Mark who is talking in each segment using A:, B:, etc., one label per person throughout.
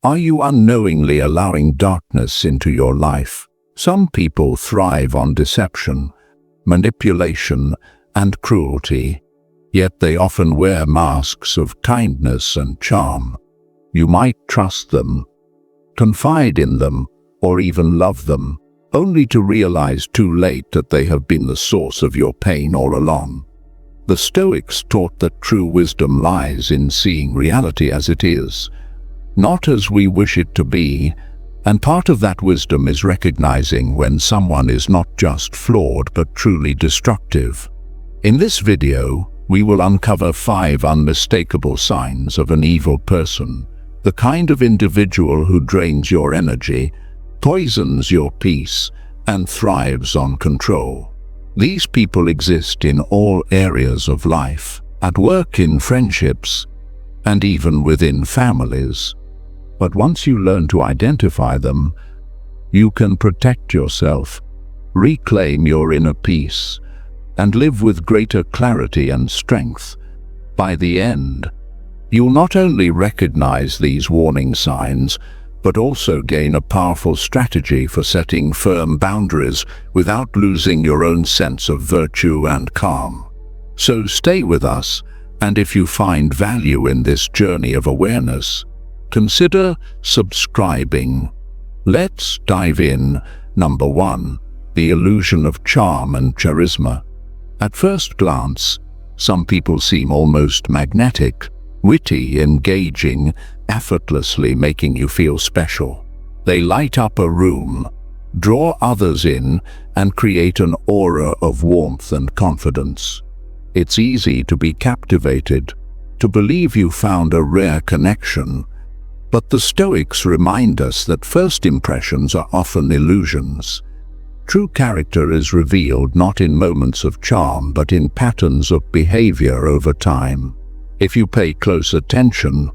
A: Are you unknowingly allowing darkness into your life? Some people thrive on deception, manipulation, and cruelty, yet they often wear masks of kindness and charm. You might trust them, confide in them, or even love them, only to realize too late that they have been the source of your pain all along. The Stoics taught that true wisdom lies in seeing reality as it is, not as we wish it to be, and part of that wisdom is recognizing when someone is not just flawed but truly destructive. In this video, we will uncover 5 unmistakable signs of an evil person, the kind of individual who drains your energy, poisons your peace, and thrives on control. These people exist in all areas of life, at work, in friendships, and even within families. But once you learn to identify them, you can protect yourself, reclaim your inner peace, and live with greater clarity and strength. By the end, you'll not only recognize these warning signs, but also gain a powerful strategy for setting firm boundaries without losing your own sense of virtue and calm. So stay with us, and if you find value in this journey of awareness, consider subscribing. Let's dive in. Number 1. The illusion of charm and charisma. At first glance, some people seem almost magnetic, witty, engaging, effortlessly making you feel special. They light up a room, draw others in, and create an aura of warmth and confidence. It's easy to be captivated, to believe you found a rare connection. But the Stoics remind us that first impressions are often illusions. True character is revealed not in moments of charm, but in patterns of behavior over time. If you pay close attention,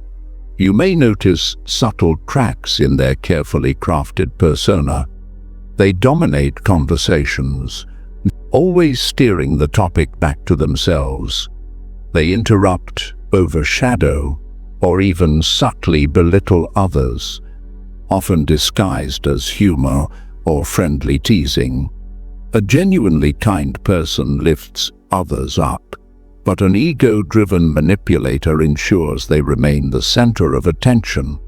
A: you may notice subtle cracks in their carefully crafted persona. They dominate conversations, always steering the topic back to themselves. They interrupt, overshadow, or even subtly belittle others, often disguised as humor or friendly teasing. A genuinely kind person lifts others up, but an ego-driven manipulator ensures they remain the center of attention.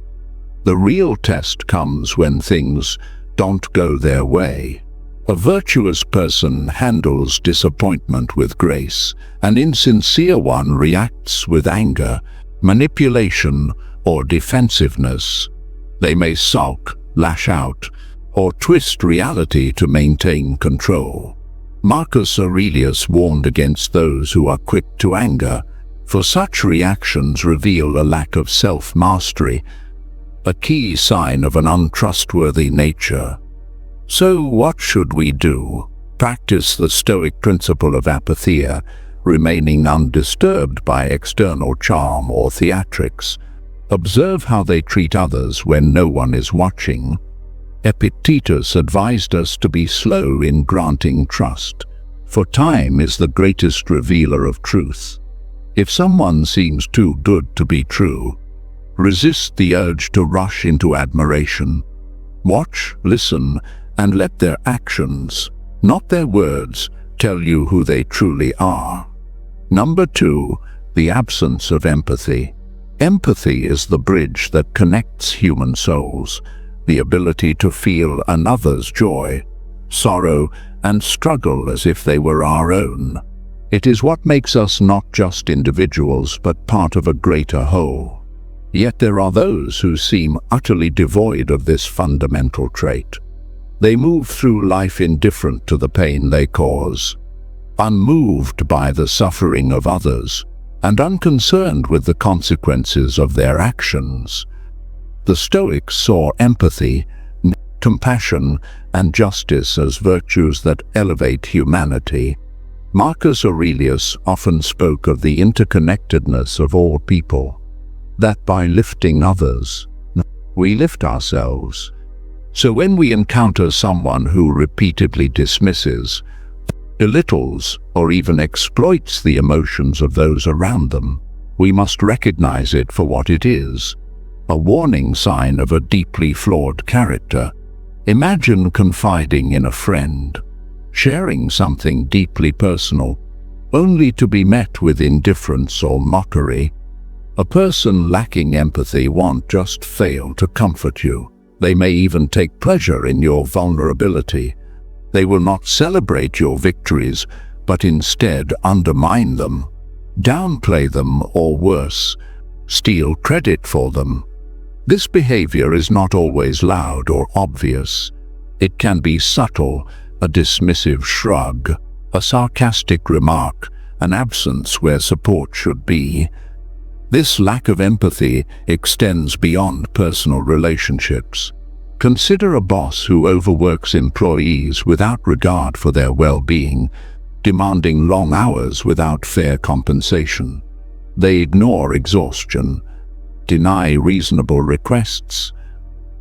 A: The real test comes when things don't go their way. A virtuous person handles disappointment with grace. An insincere one reacts with anger, manipulation, or defensiveness. They may sulk, lash out, or twist reality to maintain control. Marcus Aurelius warned against those who are quick to anger, for such reactions reveal a lack of self-mastery, a key sign of an untrustworthy nature. So what should we do? Practice the Stoic principle of apatheia, remaining undisturbed by external charm or theatrics. Observe how they treat others when no one is watching. Epictetus advised us to be slow in granting trust, for time is the greatest revealer of truth. If someone seems too good to be true, resist the urge to rush into admiration. Watch, listen, and let their actions, not their words, tell you who they truly are. Number 2. The absence of empathy. Empathy is the bridge that connects human souls, the ability to feel another's joy, sorrow, and struggle as if they were our own. It is what makes us not just individuals, but part of a greater whole. Yet there are those who seem utterly devoid of this fundamental trait. They move through life indifferent to the pain they cause, unmoved by the suffering of others, and unconcerned with the consequences of their actions. The Stoics saw empathy, compassion, and justice as virtues that elevate humanity. Marcus Aurelius often spoke of the interconnectedness of all people, that by lifting others, we lift ourselves. So when we encounter someone who repeatedly dismisses, belittles, or even exploits the emotions of those around them, we must recognize it for what it is: a warning sign of a deeply flawed character. Imagine confiding in a friend, sharing something deeply personal, only to be met with indifference or mockery. A person lacking empathy won't just fail to comfort you. They may even take pleasure in your vulnerability. They will not celebrate your victories, but instead undermine them, downplay them, or worse, steal credit for them. This behavior is not always loud or obvious. It can be subtle, a dismissive shrug, a sarcastic remark, an absence where support should be. This lack of empathy extends beyond personal relationships. Consider a boss who overworks employees without regard for their well-being, demanding long hours without fair compensation. They ignore exhaustion, deny reasonable requests,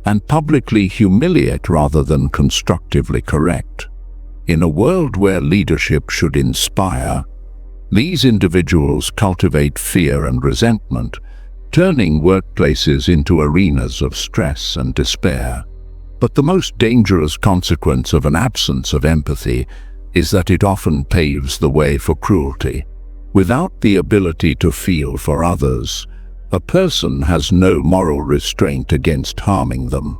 A: and publicly humiliate rather than constructively correct. In a world where leadership should inspire, these individuals cultivate fear and resentment, turning workplaces into arenas of stress and despair. But the most dangerous consequence of an absence of empathy is that it often paves the way for cruelty. Without the ability to feel for others, a person has no moral restraint against harming them.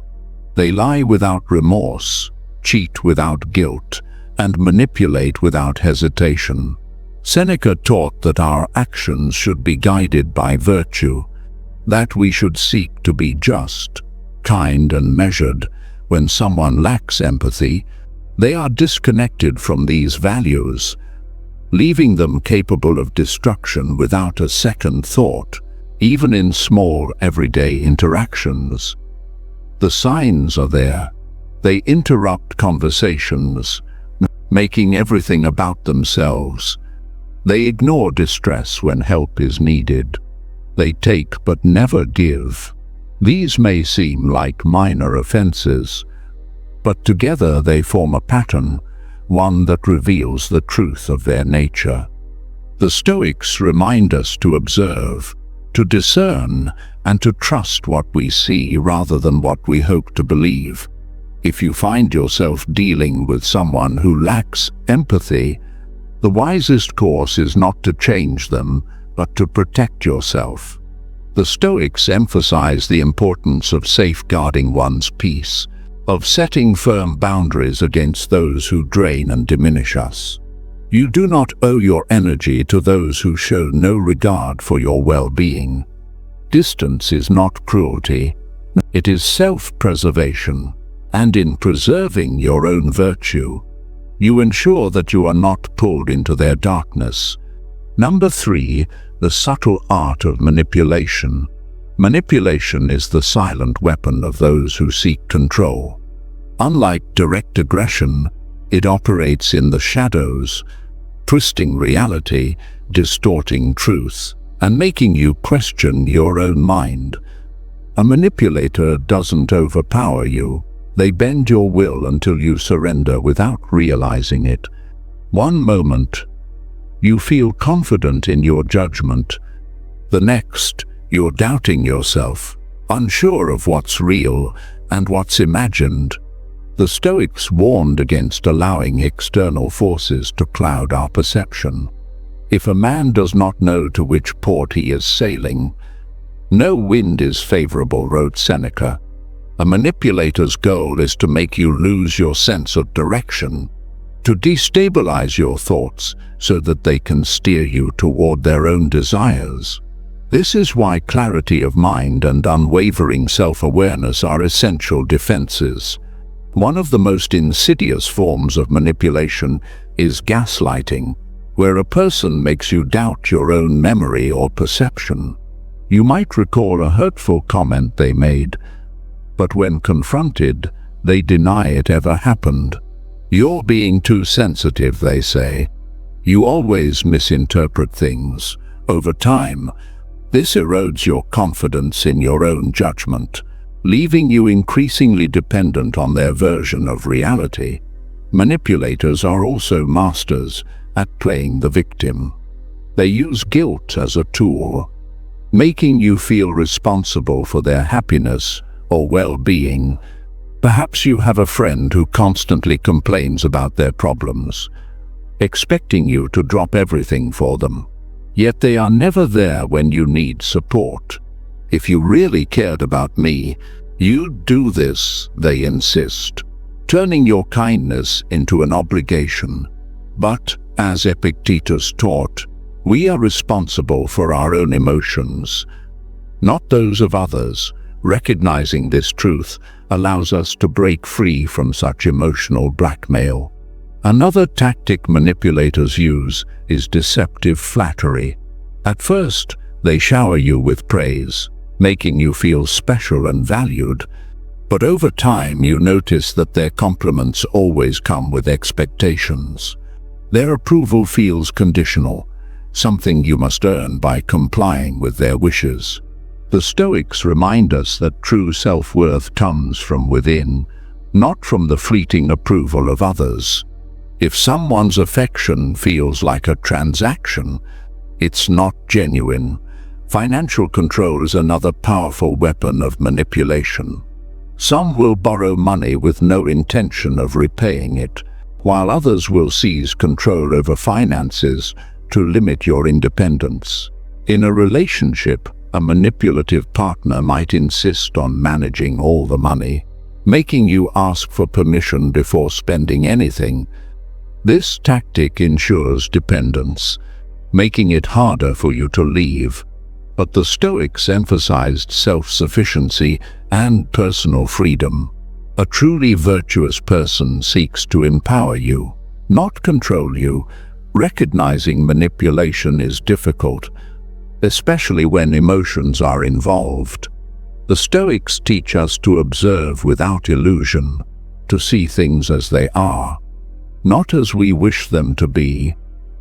A: They lie without remorse, cheat without guilt, and manipulate without hesitation. Seneca taught that our actions should be guided by virtue, that we should seek to be just, kind, and measured. When someone lacks empathy, they are disconnected from these values, leaving them capable of destruction without a second thought, even in small, everyday interactions. The signs are there. They interrupt conversations, making everything about themselves. They ignore distress when help is needed. They take but never give. These may seem like minor offenses, but together they form a pattern, one that reveals the truth of their nature. The Stoics remind us to observe, to discern, and to trust what we see rather than what we hope to believe. If you find yourself dealing with someone who lacks empathy, the wisest course is not to change them, but to protect yourself. The Stoics emphasize the importance of safeguarding one's peace, of setting firm boundaries against those who drain and diminish us. You do not owe your energy to those who show no regard for your well-being. Distance is not cruelty, it is self-preservation, and in preserving your own virtue, you ensure that you are not pulled into their darkness. Number 3, the subtle art of manipulation. Manipulation is the silent weapon of those who seek control. Unlike direct aggression, it operates in the shadows, twisting reality, distorting truth, and making you question your own mind. A manipulator doesn't overpower you. They bend your will until you surrender without realizing it. One moment, you feel confident in your judgment. The next, you're doubting yourself, unsure of what's real and what's imagined. The Stoics warned against allowing external forces to cloud our perception. If a man does not know to which port he is sailing, no wind is favorable, wrote Seneca. A manipulator's goal is to make you lose your sense of direction, to destabilize your thoughts so that they can steer you toward their own desires. This is why clarity of mind and unwavering self-awareness are essential defenses. One of the most insidious forms of manipulation is gaslighting, where a person makes you doubt your own memory or perception. You might recall a hurtful comment they made, but when confronted, they deny it ever happened. You're being too sensitive, they say. You always misinterpret things. Over time, this erodes your confidence in your own judgment, leaving you increasingly dependent on their version of reality. Manipulators are also masters at playing the victim. They use guilt as a tool. making you feel responsible for their happiness or well-being. Perhaps you have a friend who constantly complains about their problems, expecting you to drop everything for them. Yet they are never there when you need support. If you really cared about me, you'd do this, they insist, turning your kindness into an obligation. But, as Epictetus taught, we are responsible for our own emotions, not those of others. Recognizing this truth allows us to break free from such emotional blackmail. Another tactic manipulators use is deceptive flattery. At first, they shower you with praise, making you feel special and valued. But over time, you notice that their compliments always come with expectations. Their approval feels conditional, something you must earn by complying with their wishes. The Stoics remind us that true self-worth comes from within, not from the fleeting approval of others. If someone's affection feels like a transaction, it's not genuine. Financial control is another powerful weapon of manipulation. Some will borrow money with no intention of repaying it, while others will seize control over finances to limit your independence. In a relationship, a manipulative partner might insist on managing all the money, making you ask for permission before spending anything. This tactic ensures dependence, making it harder for you to leave. But the Stoics emphasized self-sufficiency and personal freedom. A truly virtuous person seeks to empower you, not control you. Recognizing manipulation is difficult, especially when emotions are involved. The Stoics teach us to observe without illusion, to see things as they are, not as we wish them to be.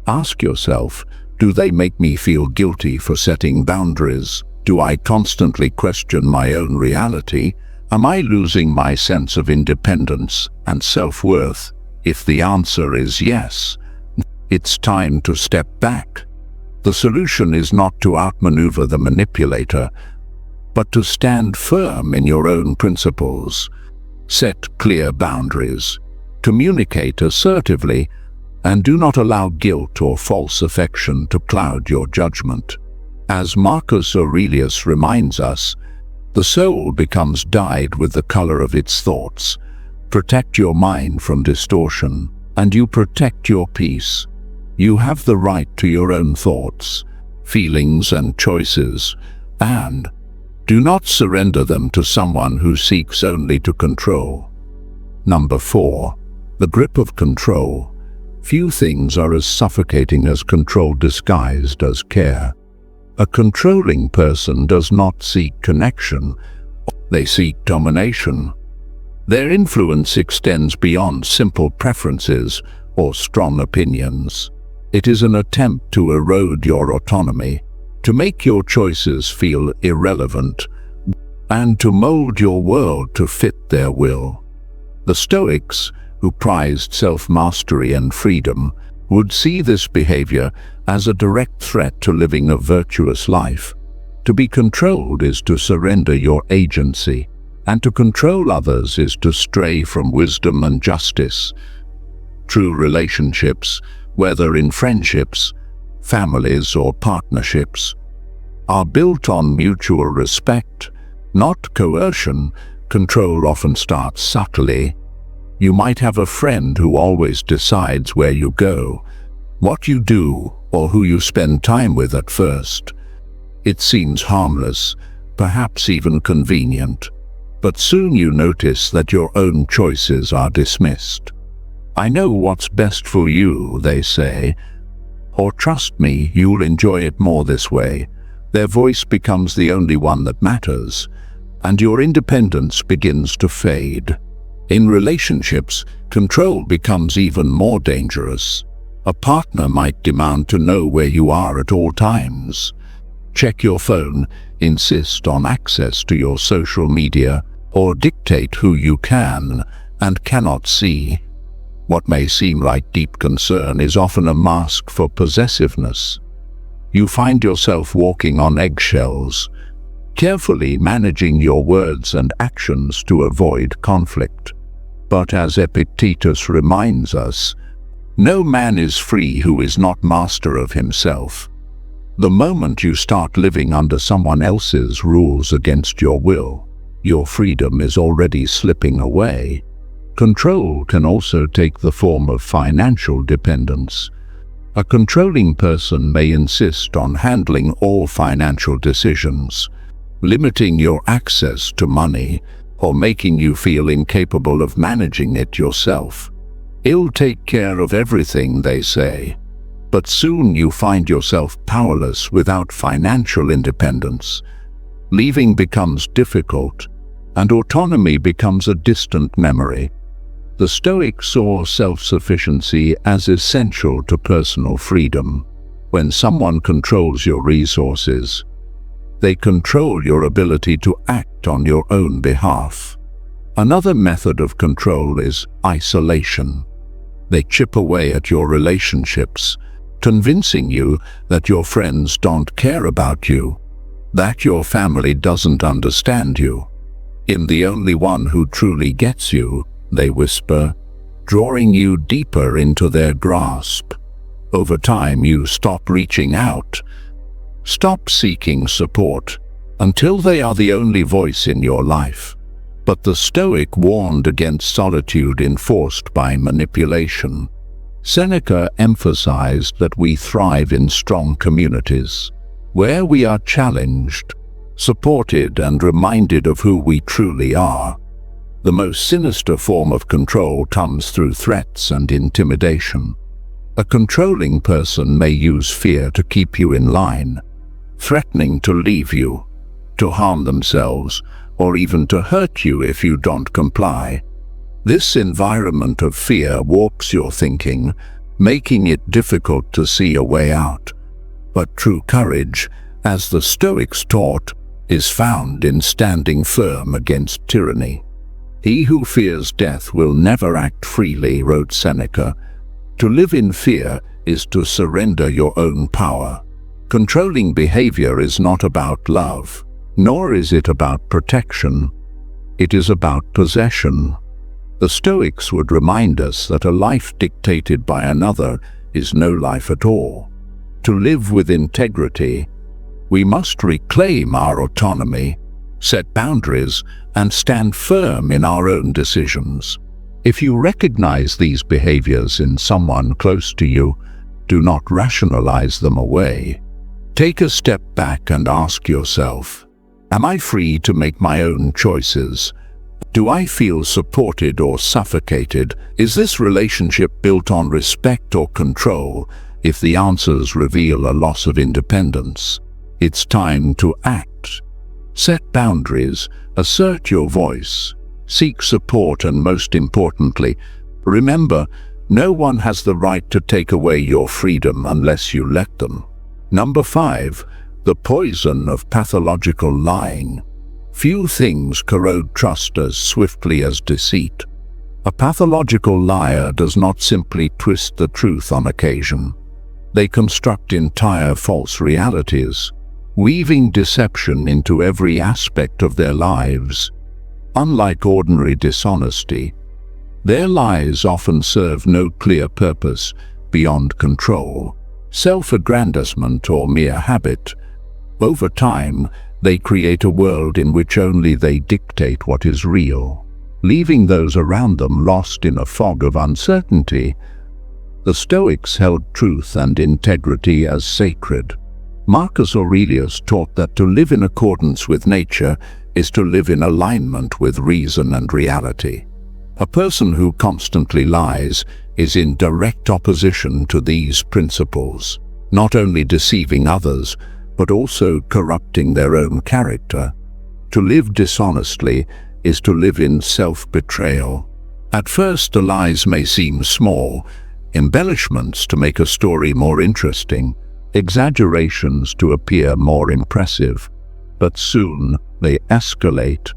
A: Ask yourself, do they make me feel guilty for setting boundaries? Do I constantly question my own reality? Am I losing my sense of independence and self-worth? If the answer is yes, it's time to step back. The solution is not to outmaneuver the manipulator, but to stand firm in your own principles. Set clear boundaries, communicate assertively, and do not allow guilt or false affection to cloud your judgment. As Marcus Aurelius reminds us, the soul becomes dyed with the color of its thoughts. Protect your mind from distortion, and you protect your peace. You have the right to your own thoughts, feelings, and choices, and do not surrender them to someone who seeks only to control. Number 4. The grip of control. Few things are as suffocating as control disguised as care. A controlling person does not seek connection, they seek domination. Their influence extends beyond simple preferences or strong opinions. It is an attempt to erode your autonomy, to make your choices feel irrelevant, and to mold your world to fit their will. The Stoics, who prized self-mastery and freedom, would see this behavior as a direct threat to living a virtuous life. To be controlled is to surrender your agency, and to control others is to stray from wisdom and justice. True relationships, whether in friendships, families, or partnerships, are built on mutual respect, not coercion. Control often starts subtly. You might have a friend who always decides where you go, what you do, or who you spend time with at first. It seems harmless, perhaps even convenient, but soon you notice that your own choices are dismissed. "I know what's best for you," they say, or "trust me, you'll enjoy it more this way." Their voice becomes the only one that matters, and your independence begins to fade. In relationships, control becomes even more dangerous. A partner might demand to know where you are at all times, check your phone, insist on access to your social media, or dictate who you can and cannot see. What may seem like deep concern is often a mask for possessiveness. you find yourself walking on eggshells, carefully managing your words and actions to avoid conflict. But as Epictetus reminds us, no man is free who is not master of himself. The moment you start living under someone else's rules against your will, your freedom is already slipping away. Control can also take the form of financial dependence. A controlling person may insist on handling all financial decisions, limiting your access to money, or making you feel incapable of managing it yourself. He'll take care of everything, they say. But soon you find yourself powerless without financial independence. Leaving becomes difficult, and autonomy becomes a distant memory. The Stoics saw self-sufficiency as essential to personal freedom. When someone controls your resources, they control your ability to act on your own behalf. Another method of control is isolation. They chip away at your relationships, convincing you that your friends don't care about you, that your family doesn't understand you. "I'm the only one who truly gets you," they whisper, drawing you deeper into their grasp. Over time, you stop reaching out, stop seeking support, until they are the only voice in your life. But the Stoic warned against solitude enforced by manipulation. Seneca emphasized that we thrive in strong communities, where we are challenged, supported, and reminded of who we truly are. The most sinister form of control comes through threats and intimidation. A controlling person may use fear to keep you in line, threatening to leave you, to harm themselves, or even to hurt you if you don't comply. This environment of fear warps your thinking, making it difficult to see a way out. But true courage, as the Stoics taught, is found in standing firm against tyranny. "He who fears death will never act freely," wrote Seneca. To live in fear is to surrender your own power. Controlling behavior is not about love, nor is it about protection. It is about possession. The Stoics would remind us that a life dictated by another is no life at all. To live with integrity, we must reclaim our autonomy, set boundaries, and stand firm in our own decisions. If you recognize these behaviors in someone close to you, do not rationalize them away. Take a step back and ask yourself, am I free to make my own choices? Do I feel supported or suffocated? Is this relationship built on respect or control? If the answers reveal a loss of independence, it's time to act. Set boundaries, assert your voice, seek support, and most importantly, remember, no one has the right to take away your freedom unless you let them. Number 5. The poison of pathological lying. Few things corrode trust as swiftly as deceit. A pathological liar does not simply twist the truth on occasion. They construct entire false realities, weaving deception into every aspect of their lives. Unlike ordinary dishonesty, their lies often serve no clear purpose beyond control, self-aggrandizement, or mere habit. Over time, they create a world in which only they dictate what is real, leaving those around them lost in a fog of uncertainty. The Stoics held truth and integrity as sacred. Marcus Aurelius taught that to live in accordance with nature is to live in alignment with reason and reality. A person who constantly lies is in direct opposition to these principles, not only deceiving others, but also corrupting their own character. To live dishonestly is to live in self-betrayal. At first, the lies may seem small, embellishments to make a story more interesting, exaggerations to appear more impressive, but soon they escalate.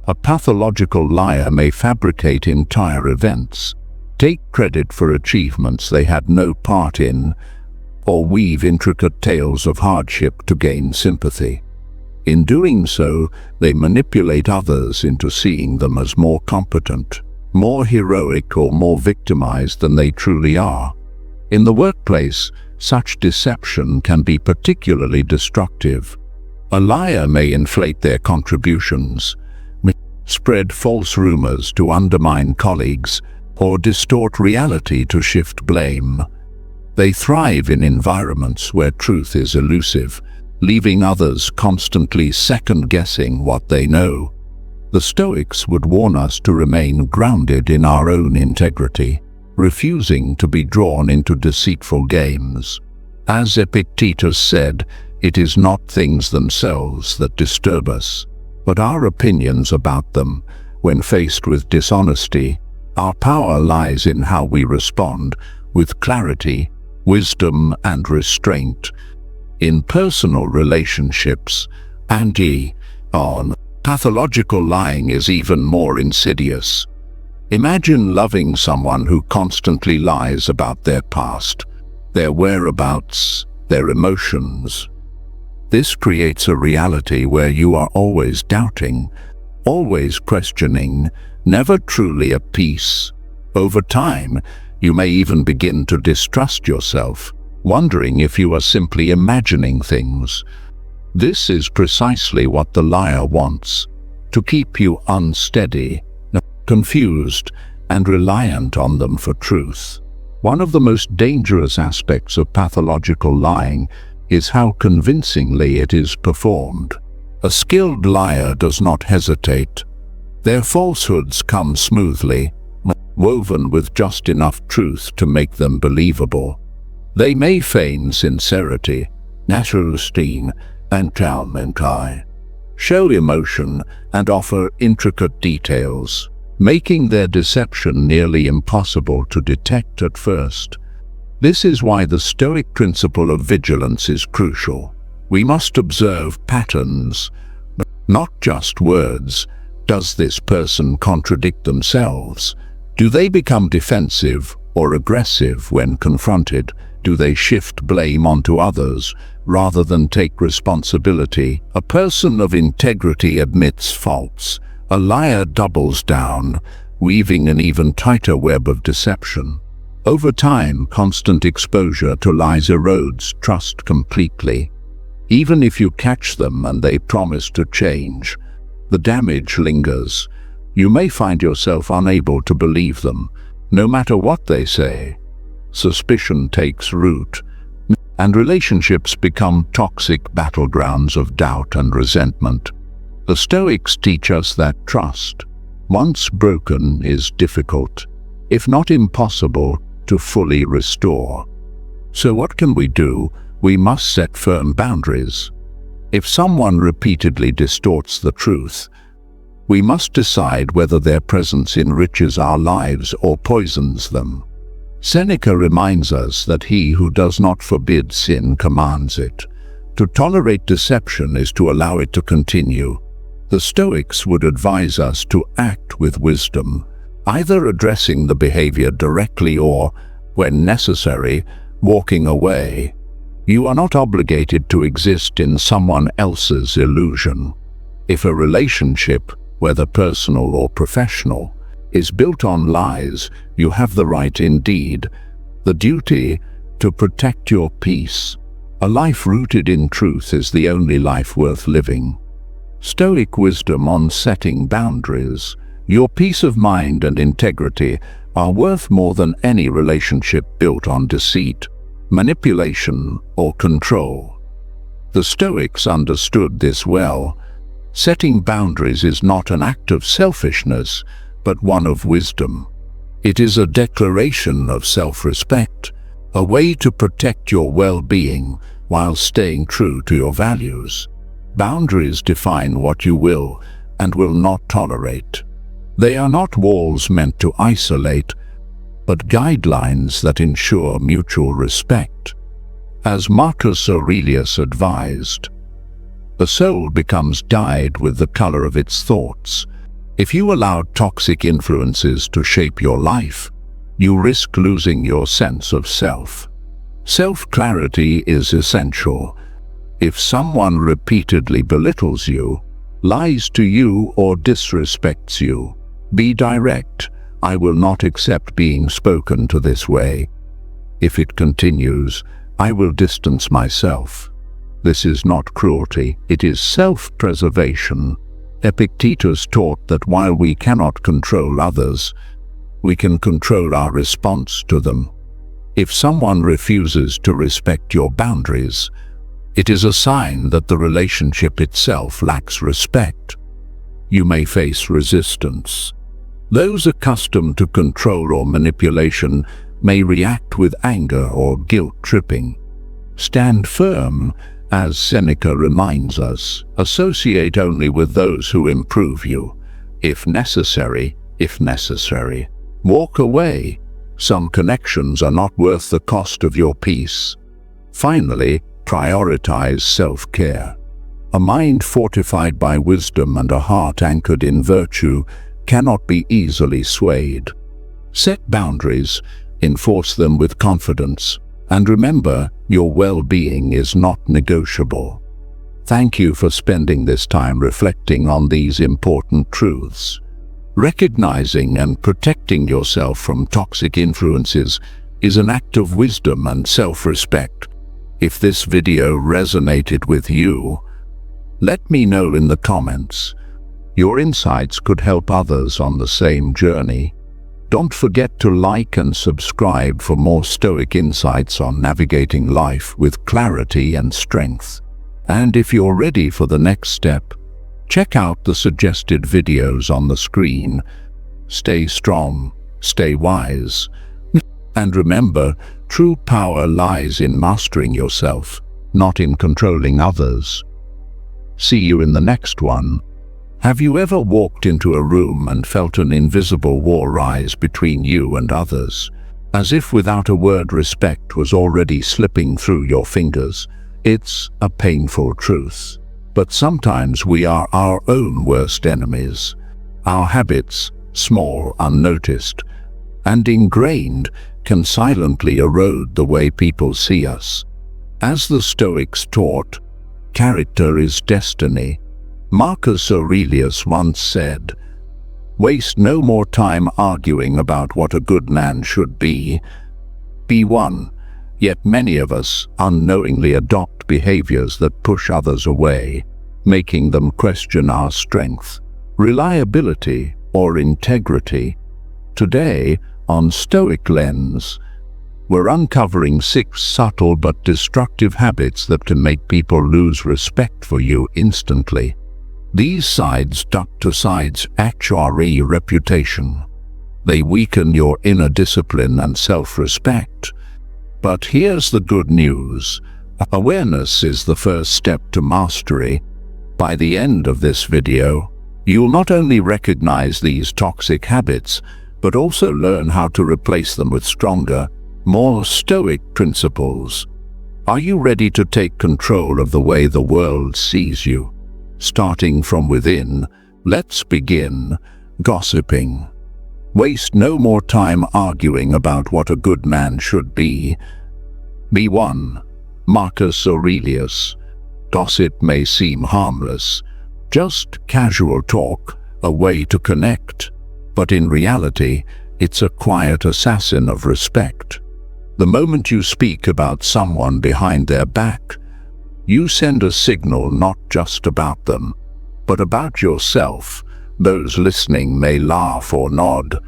A: A pathological liar may fabricate entire events, take credit for achievements they had no part in, or weave intricate tales of hardship to gain sympathy. In doing so, they manipulate others into seeing them as more competent, more heroic, or more victimized than they truly are. In the workplace, such deception can be particularly destructive. A liar may inflate their contributions, spread false rumors to undermine colleagues, or distort reality to shift blame. They thrive in environments where truth is elusive, leaving others constantly second-guessing what they know. The Stoics would warn us to remain grounded in our own integrity, refusing to be drawn into deceitful games. As Epictetus said, it is not things themselves that disturb us, but our opinions about them. When faced with dishonesty, our power lies in how we respond, with clarity, wisdom, and restraint. In personal relationships, pathological lying is even more insidious. Imagine loving someone who constantly lies about their past, their whereabouts, their emotions. This creates a reality where you are always doubting, always questioning, never truly at peace. Over time, you may even begin to distrust yourself, wondering if you are simply imagining things. This is precisely what the liar wants, to keep you unsteady, confused, and reliant on them for truth. One of the most dangerous aspects of pathological lying is how convincingly it is performed. A skilled liar does not hesitate. Their falsehoods come smoothly, woven with just enough truth to make them believable. They may feign sincerity, naturalstein, and talmentai, show emotion, and offer intricate details, making their deception nearly impossible to detect at first. This is why the Stoic principle of vigilance is crucial. We must observe patterns, not just words. Does this person contradict themselves? Do they become defensive or aggressive when confronted? Do they shift blame onto others rather than take responsibility? A person of integrity admits faults. A liar doubles down, weaving an even tighter web of deception. Over time, constant exposure to lies erodes trust completely. Even if you catch them and they promise to change, the damage lingers. You may find yourself unable to believe them, no matter what they say. Suspicion takes root, and relationships become toxic battlegrounds of doubt and resentment. The Stoics teach us that trust, once broken, is difficult, if not impossible, to fully restore. So what can we do? We must set firm boundaries. If someone repeatedly distorts the truth, we must decide whether their presence enriches our lives or poisons them. Seneca reminds us that he who does not forbid sin commands it. To tolerate deception is to allow it to continue. The Stoics would advise us to act with wisdom, either addressing the behavior directly or, when necessary, walking away. You are not obligated to exist in someone else's illusion. If a relationship, whether personal or professional, is built on lies, you have the right, indeed, the duty, to protect your peace. A life rooted in truth is the only life worth living. Stoic wisdom on setting boundaries. Your peace of mind and integrity are worth more than any relationship built on deceit, manipulation, or control. The Stoics understood this well. Setting boundaries is not an act of selfishness, but one of wisdom. It is a declaration of self-respect, a way to protect your well-being while staying true to your values. Boundaries define what you will and will not tolerate. They are not walls meant to isolate, but guidelines that ensure mutual respect. As Marcus Aurelius advised, the soul becomes dyed with the color of its thoughts. If you allow toxic influences to shape your life, you risk losing your sense of self. Self-clarity is essential. If someone repeatedly belittles you, lies to you, or disrespects you, be direct. I will not accept being spoken to this way. If it continues, I will distance myself. This is not cruelty, it is self-preservation. Epictetus taught that while we cannot control others, we can control our response to them. If someone refuses to respect your boundaries, it is a sign that the relationship itself lacks respect. You may face resistance. Those accustomed to control or manipulation may react with anger or guilt-tripping. Stand firm, as Seneca reminds us. Associate only with those who improve you. If necessary. Walk away. Some connections are not worth the cost of your peace. Finally, prioritize self-care. A mind fortified by wisdom and a heart anchored in virtue cannot be easily swayed. Set boundaries, enforce them with confidence, and remember, your well-being is not negotiable. Thank you for spending this time reflecting on these important truths. Recognizing and protecting yourself from toxic influences is an act of wisdom and self-respect. If this video resonated with you, let me know in the comments. Your insights could help others on the same journey. Don't forget to like and subscribe for more Stoic insights on navigating life with clarity and strength. And if you're ready for the next step, check out the suggested videos on the screen. Stay strong, stay wise, and remember, true power lies in mastering yourself, not in controlling others. See you in the next one. Have you ever walked into a room and felt an invisible wall rise between you and others? As if without a word respect was already slipping through your fingers. It's a painful truth. But sometimes we are our own worst enemies. Our habits, small, unnoticed, and ingrained, can silently erode the way people see us. As the Stoics taught, character is destiny. Marcus Aurelius once said, "Waste no more time arguing about what a good man should be. Be one." Yet many of us unknowingly adopt behaviors that push others away, making them question our strength, reliability, or integrity. Today, on Stoic Lens, we're uncovering 6 subtle but destructive habits that can make people lose respect for you instantly. These sides duck to sides actuary reputation. They weaken your inner discipline and self-respect. But here's the good news. Awareness is the first step to mastery. By the end of this video, you'll not only recognize these toxic habits, but also learn how to replace them with stronger, more Stoic principles. Are you ready to take control of the way the world sees you? Starting from within, let's begin. Gossiping. Waste no more time arguing about what a good man should be. Be one. Marcus Aurelius. Gossip may seem harmless, just casual talk, a way to connect. But in reality, it's a quiet assassin of respect. The moment you speak about someone behind their back, you send a signal not just about them, but about yourself. Those listening may laugh or nod,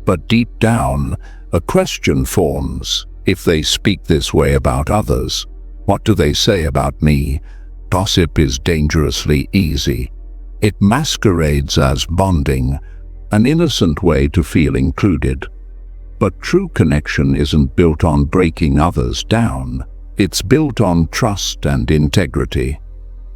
A: but deep down, a question forms. If they speak this way about others, what do they say about me? Gossip is dangerously easy. It masquerades as bonding, an innocent way to feel included. But true connection isn't built on breaking others down. It's built on trust and integrity.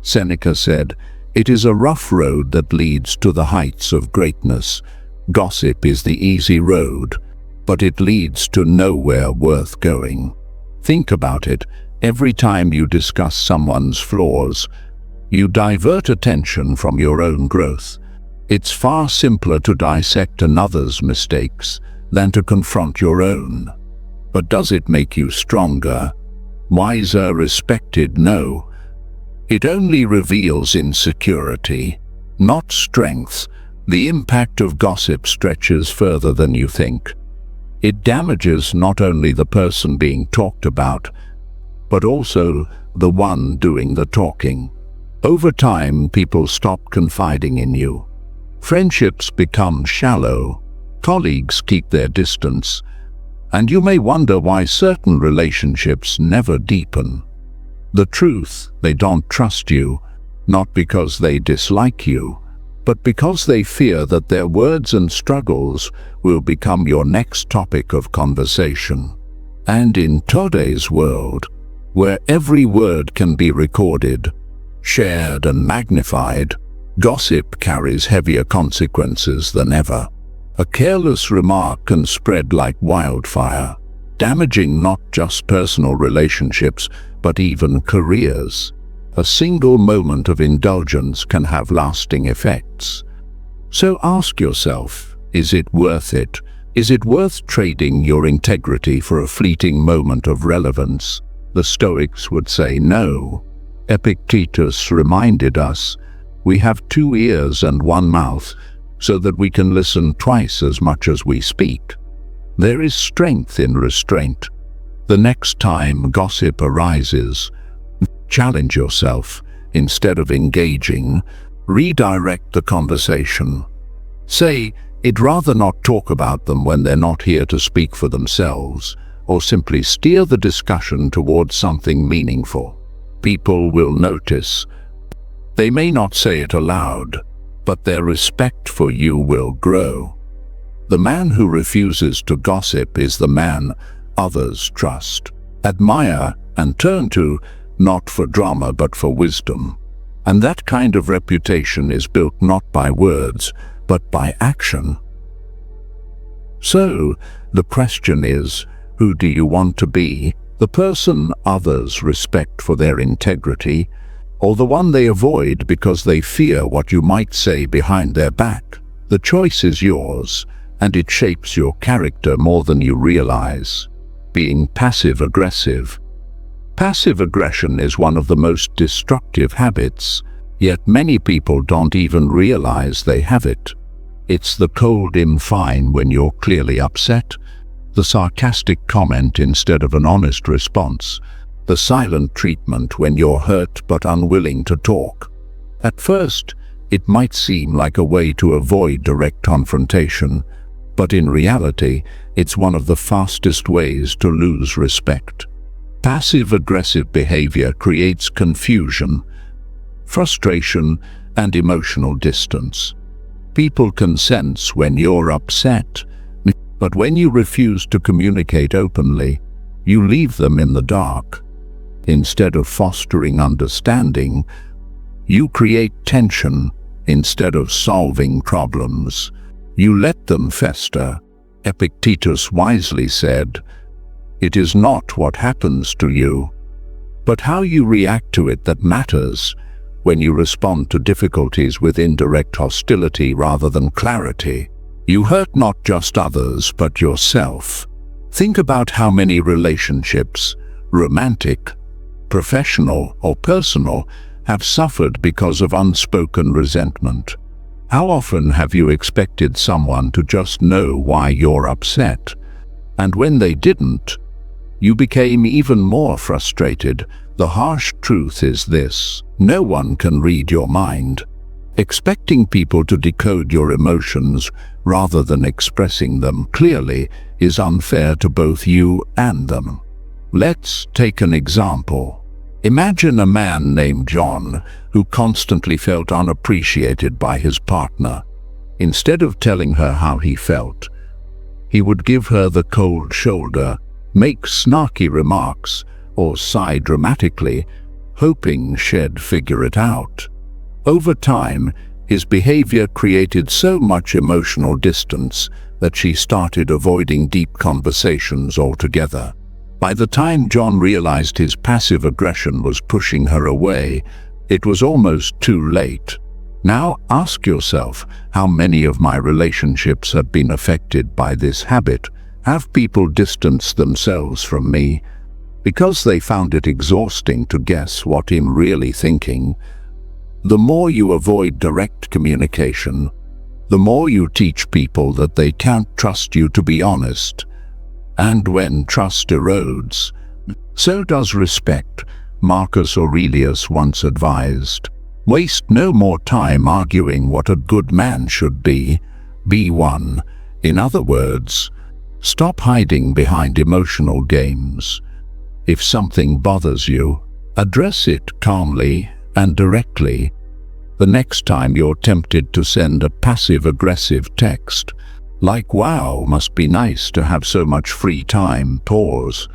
A: Seneca said, "It is a rough road that leads to the heights of greatness." Gossip is the easy road, but it leads to nowhere worth going. Think about it. Every time you discuss someone's flaws, you divert attention from your own growth. It's far simpler to dissect another's mistakes than to confront your own. But does it make you stronger? wiser, respected? No. It only reveals insecurity, not strength. The impact of gossip stretches further than you think. It damages not only the person being talked about, but also the one doing the talking. Over time, people stop confiding in you. Friendships become shallow. Colleagues keep their distance. And you may wonder why certain relationships never deepen. The truth, they don't trust you, not because they dislike you, but because they fear that their words and struggles will become your next topic of conversation. And in today's world, where every word can be recorded, shared and magnified, gossip carries heavier consequences than ever. A careless remark can spread like wildfire, damaging not just personal relationships, but even careers. A single moment of indulgence can have lasting effects. So ask yourself, is it worth it? Is it worth trading your integrity for a fleeting moment of relevance? The Stoics would say no. Epictetus reminded us, we have 2 ears and 1 mouth, so that we can listen twice as much as we speak. There is strength in restraint. The next time gossip arises, challenge yourself. Instead of engaging, redirect the conversation. Say, I'd rather not talk about them when they're not here to speak for themselves, or simply steer the discussion towards something meaningful. People will notice. They may not say it aloud, but their respect for you will grow. The man who refuses to gossip is the man others trust, admire, and turn to, not for drama but for wisdom. And that kind of reputation is built not by words, but by action. So, the question is, who do you want to be? The person others respect for their integrity, or the one they avoid because they fear what you might say behind their back? The choice is yours, and it shapes your character more than you realize. Being passive-aggressive. Passive aggression is one of the most destructive habits, yet many people don't even realize they have it. It's the cold "I'm fine" when you're clearly upset, the sarcastic comment instead of an honest response, the silent treatment when you're hurt but unwilling to talk. At first, it might seem like a way to avoid direct confrontation, but in reality, it's one of the fastest ways to lose respect. Passive-aggressive behavior creates confusion, frustration, and emotional distance. People can sense when you're upset, but when you refuse to communicate openly, you leave them in the dark. Instead of fostering understanding, you create tension. Instead of solving problems, you let them fester. Epictetus wisely said, "It is not what happens to you, but how you react to it that matters." When you respond to difficulties with indirect hostility rather than clarity, you hurt not just others but yourself. Think about how many relationships, romantic, professional, or personal, have suffered because of unspoken resentment. How often have you expected someone to just know why you're upset? And when they didn't, you became even more frustrated. The harsh truth is this: no one can read your mind. Expecting people to decode your emotions rather than expressing them clearly is unfair to both you and them. Let's take an example. Imagine a man named John who constantly felt unappreciated by his partner. Instead of telling her how he felt, he would give her the cold shoulder, make snarky remarks, or sigh dramatically, hoping she'd figure it out. Over time, his behavior created so much emotional distance that she started avoiding deep conversations altogether. By the time John realized his passive aggression was pushing her away, it was almost too late. Now ask yourself, how many of my relationships have been affected by this habit? Have people distanced themselves from me because they found it exhausting to guess what I'm really thinking. The more you avoid direct communication, the more you teach people that they can't trust you to be honest. And when trust erodes, so does respect. Marcus Aurelius once advised, "Waste no more time arguing what a good man should be one." In other words, stop hiding behind emotional games. If something bothers you, address it calmly and directly. The next time you're tempted to send a passive-aggressive text, like "Wow, must be nice to have so much free time," pause.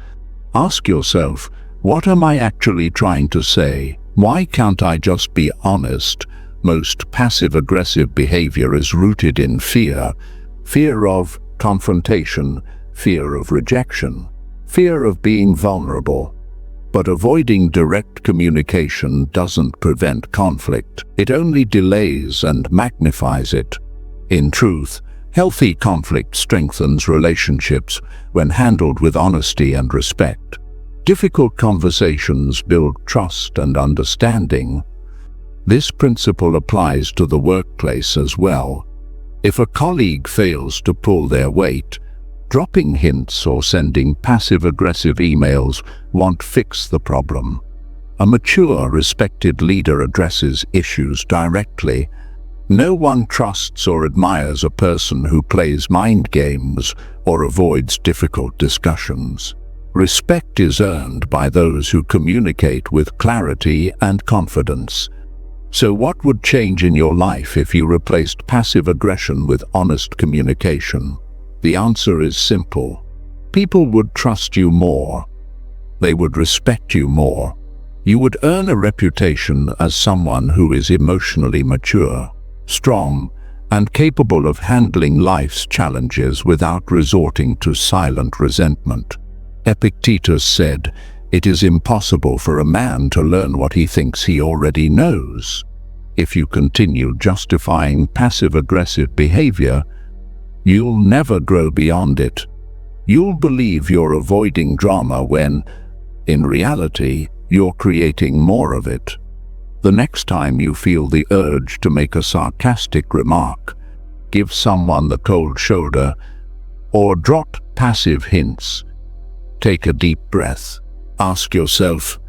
A: Ask yourself, what am I actually trying to say? Why can't I just be honest? Most passive-aggressive behavior is rooted in fear. Fear of confrontation, fear of rejection, fear of being vulnerable. But avoiding direct communication doesn't prevent conflict. It only delays and magnifies it. In truth, healthy conflict strengthens relationships when handled with honesty and respect. Difficult conversations build trust and understanding. This principle applies to the workplace as well. If a colleague fails to pull their weight, dropping hints or sending passive-aggressive emails won't fix the problem. A mature, respected leader addresses issues directly. No one trusts or admires a person who plays mind games or avoids difficult discussions. Respect is earned by those who communicate with clarity and confidence. So what would change in your life if you replaced passive aggression with honest communication? The answer is simple. People would trust you more. They would respect you more. You would earn a reputation as someone who is emotionally mature, strong, and capable of handling life's challenges without resorting to silent resentment. Epictetus said, "It is impossible for a man to learn what he thinks he already knows." If you continue justifying passive-aggressive behavior, you'll never grow beyond it. You'll believe you're avoiding drama when, in reality, you're creating more of it. The next time you feel the urge to make a sarcastic remark, give someone the cold shoulder, or drop passive hints. Take a deep breath. Ask yourself,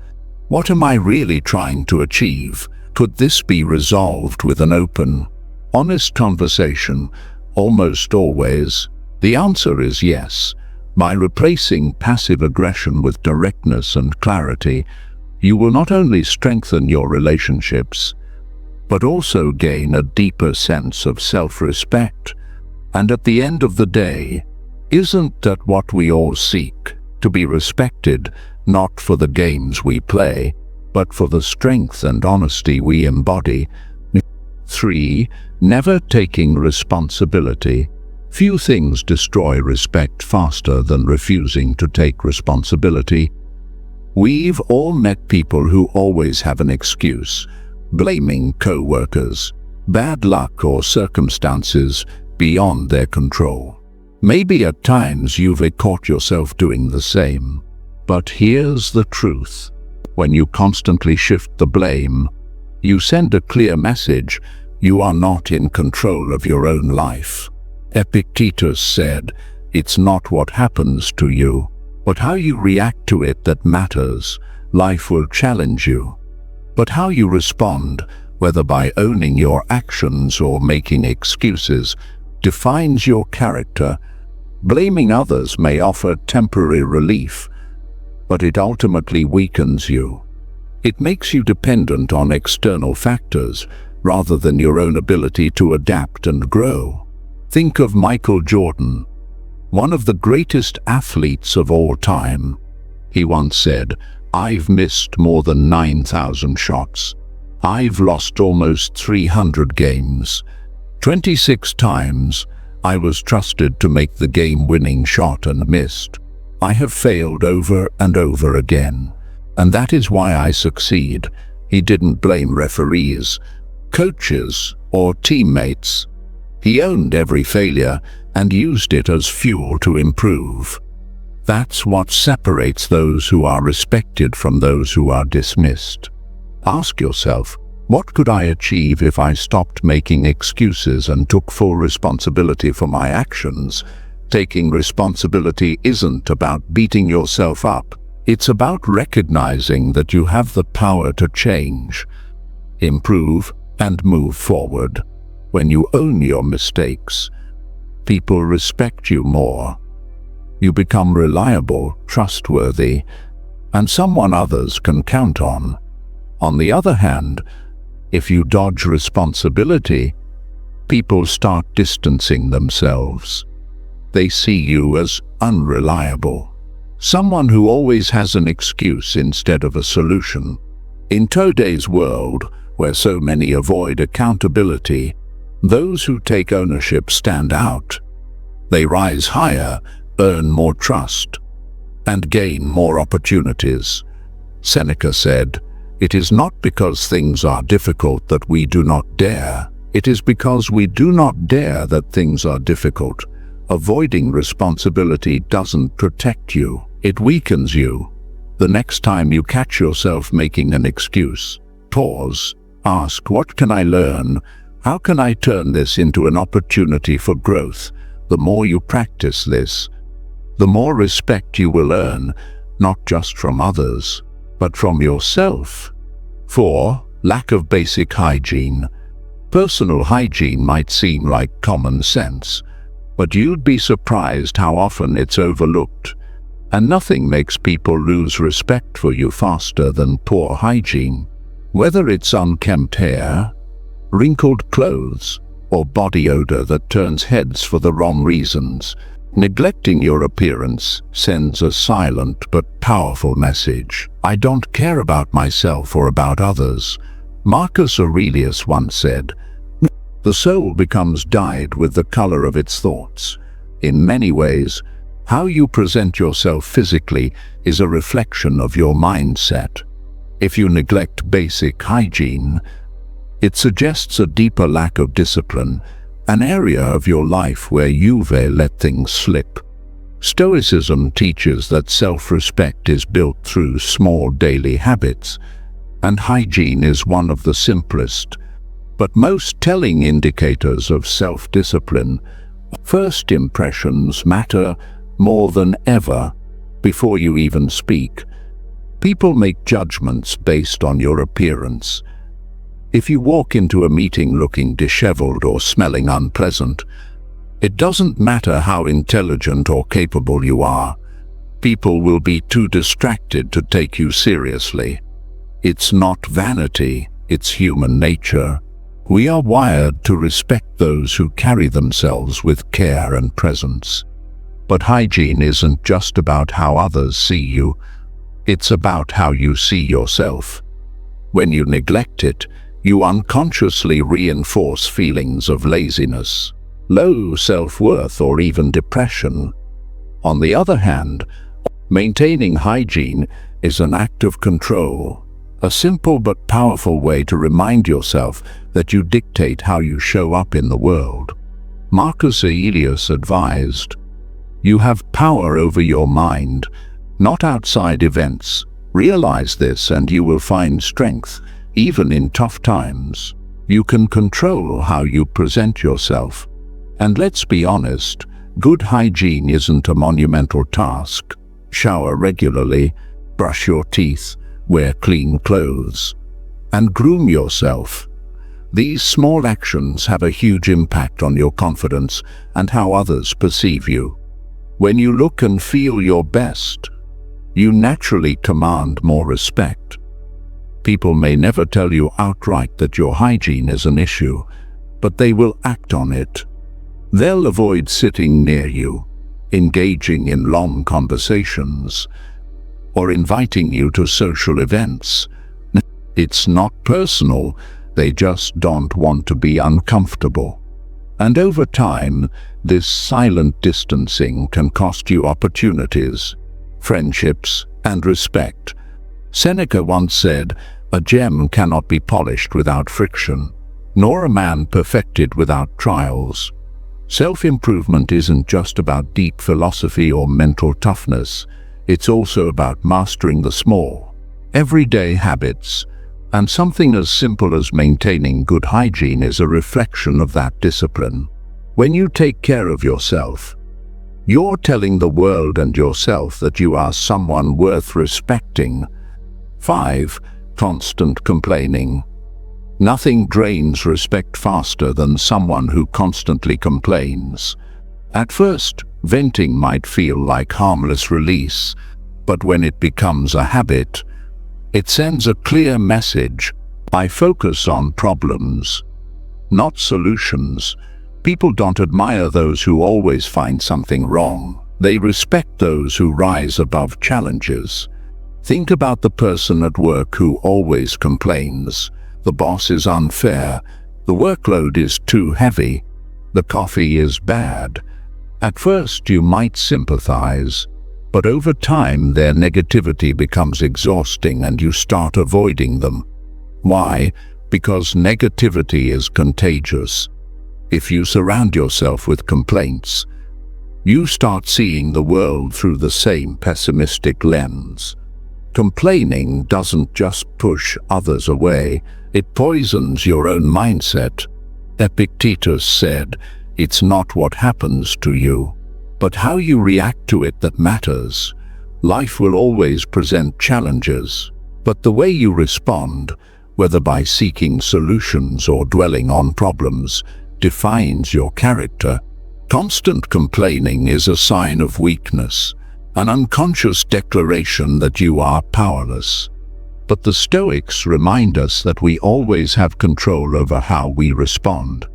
A: what am I really trying to achieve? Could this be resolved with an open, honest conversation? Almost always, the answer is yes. By replacing passive aggression with directness and clarity, you will not only strengthen your relationships, but also gain a deeper sense of self-respect. And at the end of the day, isn't that what we all seek? To be respected, not for the games we play, but for the strength and honesty we embody. 3. Never taking responsibility. Few things destroy respect faster than refusing to take responsibility. We've all met people who always have an excuse, blaming co-workers, bad luck or circumstances beyond their control. Maybe at times you've caught yourself doing the same. But here's the truth. When you constantly shift the blame, you send a clear message: you are not in control of your own life. Epictetus said, "It's not what happens to you, but how you react to it that matters. Life will challenge you, but how you respond, whether by owning your actions or making excuses, defines your character." Blaming others may offer temporary relief, but it ultimately weakens you. It makes you dependent on external factors rather than your own ability to adapt and grow. Think of Michael Jordan, one of the greatest athletes of all time. He once said, "I've missed more than 9,000 shots. I've lost almost 300 games. 26 times I was trusted to make the game-winning shot and missed. I have failed over and over again, and that is why I succeed." He didn't blame referees, coaches, or teammates. He owned every failure and used it as fuel to improve. That's what separates those who are respected from those who are dismissed. Ask yourself, what could I achieve if I stopped making excuses and took full responsibility for my actions? Taking responsibility isn't about beating yourself up. It's about recognizing that you have the power to change, improve, and move forward. When you own your mistakes, people respect you more. You become reliable, trustworthy, and someone others can count on. On the other hand, if you dodge responsibility, people start distancing themselves. They see you as unreliable, someone who always has an excuse instead of a solution. In today's world, where so many avoid accountability, those who take ownership stand out. They rise higher, earn more trust, and gain more opportunities. Seneca said, "It is not because things are difficult that we do not dare. It is because we do not dare that things are difficult." Avoiding responsibility doesn't protect you, it weakens you. The next time you catch yourself making an excuse, pause, ask, what can I learn? How can I turn this into an opportunity for growth? The more you practice this, the more respect you will earn, not just from others, but from yourself. 4. Lack of basic hygiene. Personal hygiene might seem like common sense, but you'd be surprised how often it's overlooked. And nothing makes people lose respect for you faster than poor hygiene. Whether it's unkempt hair, wrinkled clothes, or body odor that turns heads for the wrong reasons, neglecting your appearance sends a silent but powerful message. I don't care about myself or about others. Marcus Aurelius once said, "The soul becomes dyed with the color of its thoughts." In many ways, how you present yourself physically is a reflection of your mindset. If you neglect basic hygiene, it suggests a deeper lack of discipline, an area of your life where you've let things slip. Stoicism teaches that self-respect is built through small daily habits, and hygiene is one of the simplest, but most telling indicators of self-discipline. First impressions matter more than ever. Before you even speak, people make judgments based on your appearance. If you walk into a meeting looking disheveled or smelling unpleasant, it doesn't matter how intelligent or capable you are. People will be too distracted to take you seriously. It's not vanity, it's human nature. We are wired to respect those who carry themselves with care and presence. But hygiene isn't just about how others see you, it's about how you see yourself. When you neglect it, you unconsciously reinforce feelings of laziness, low self-worth, or even depression. On the other hand, maintaining hygiene is an act of control, a simple but powerful way to remind yourself that you dictate how you show up in the world. Marcus Aurelius advised, "You have power over your mind, not outside events. Realize this and you will find strength, even in tough times." You can control how you present yourself. And let's be honest, good hygiene isn't a monumental task. Shower regularly, brush your teeth, wear clean clothes, and groom yourself. These small actions have a huge impact on your confidence and how others perceive you. When you look and feel your best, you naturally command more respect. People may never tell you outright that your hygiene is an issue, but they will act on it. They'll avoid sitting near you, engaging in long conversations, or inviting you to social events. It's not personal, they just don't want to be uncomfortable. And over time, this silent distancing can cost you opportunities, friendships, and respect. Seneca once said, "A gem cannot be polished without friction, nor a man perfected without trials." Self-improvement isn't just about deep philosophy or mental toughness. It's also about mastering the small, everyday habits, and something as simple as maintaining good hygiene is a reflection of that discipline. When you take care of yourself, you're telling the world and yourself that you are someone worth respecting. 5. Constant complaining. Nothing drains respect faster than someone who constantly complains. At first, venting might feel like harmless release, but when it becomes a habit, it sends a clear message. I focus on problems, not solutions. People don't admire those who always find something wrong. They respect those who rise above challenges. Think about the person at work who always complains. The boss is unfair. The workload is too heavy. The coffee is bad. At first you might sympathize, but over time their negativity becomes exhausting and you start avoiding them. Why? Because negativity is contagious. If you surround yourself with complaints, you start seeing the world through the same pessimistic lens. Complaining doesn't just push others away, it poisons your own mindset. Epictetus said, "It's not what happens to you, but how you react to it that matters." Life will always present challenges, but the way you respond, whether by seeking solutions or dwelling on problems, defines your character. Constant complaining is a sign of weakness, an unconscious declaration that you are powerless. But the Stoics remind us that we always have control over how we respond.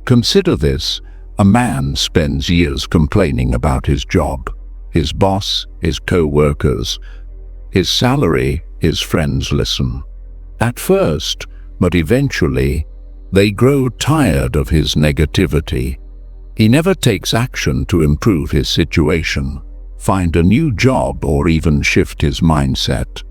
A: Consider this: a man spends years complaining about his job, his boss, his co-workers, his salary. His friends listen at first, but eventually they grow tired of his negativity. He never takes action to improve his situation, find a new job, or even shift his mindset.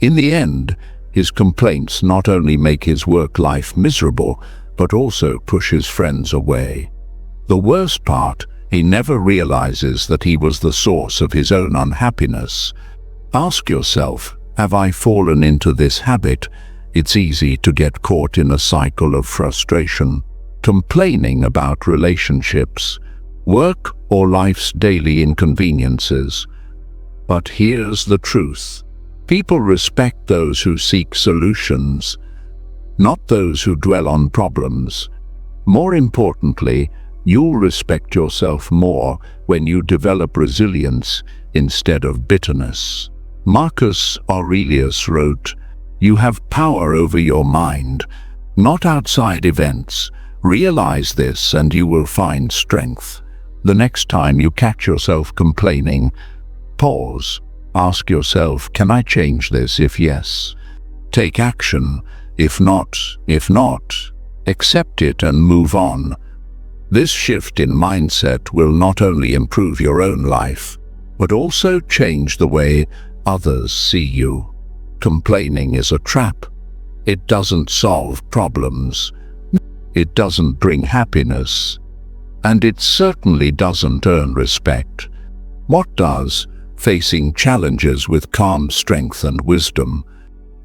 A: In the end, his complaints not only make his work life miserable, but also push his friends away. The worst part, he never realizes that he was the source of his own unhappiness. Ask yourself, have I fallen into this habit? It's easy to get caught in a cycle of frustration, complaining about relationships, work, or life's daily inconveniences. But here's the truth. People respect those who seek solutions, not those who dwell on problems. More importantly, you'll respect yourself more when you develop resilience instead of bitterness. Marcus Aurelius wrote, "You have power over your mind, not outside events. Realize this and you will find strength." The next time you catch yourself complaining, pause. Ask yourself, can I change this? If yes, take action. If not, accept it and move on. This shift in mindset will not only improve your own life, but also change the way others see you. Complaining is a trap. It doesn't solve problems. It doesn't bring happiness. And it certainly doesn't earn respect. What does? Facing challenges with calm strength and wisdom.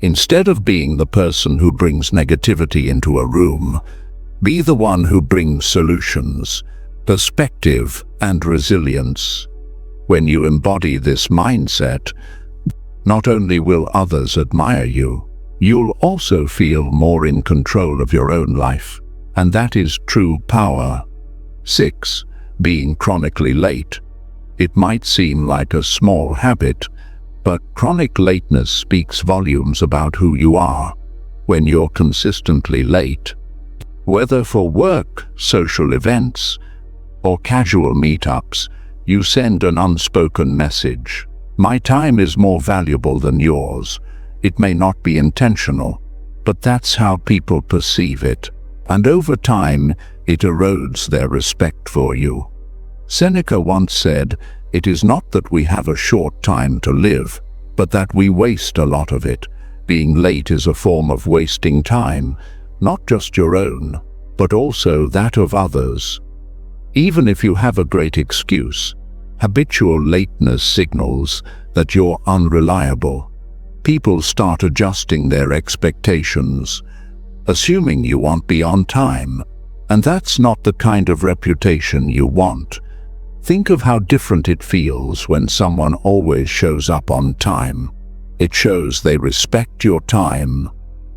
A: Instead of being the person who brings negativity into a room, be the one who brings solutions, perspective, and resilience. When you embody this mindset, not only will others admire you, you'll also feel more in control of your own life. And that is true power. 6. Being chronically late. It might seem like a small habit, but chronic lateness speaks volumes about who you are. When you're consistently late, whether for work, social events, or casual meetups, you send an unspoken message. My time is more valuable than yours. It may not be intentional, but that's how people perceive it. And over time, it erodes their respect for you. Seneca once said, "It is not that we have a short time to live, but that we waste a lot of it." Being late is a form of wasting time, not just your own, but also that of others. Even if you have a great excuse, habitual lateness signals that you're unreliable. People start adjusting their expectations, assuming you won't be on time, and that's not the kind of reputation you want. Think of how different it feels when someone always shows up on time. It shows they respect your time,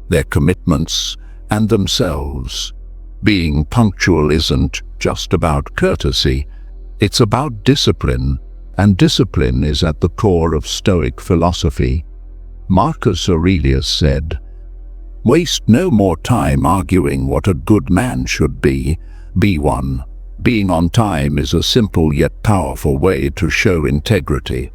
A: their commitments, and themselves. Being punctual isn't just about courtesy, it's about discipline, and discipline is at the core of Stoic philosophy. Marcus Aurelius said, "Waste no more time arguing what a good man should be one." Being on time is a simple yet powerful way to show integrity.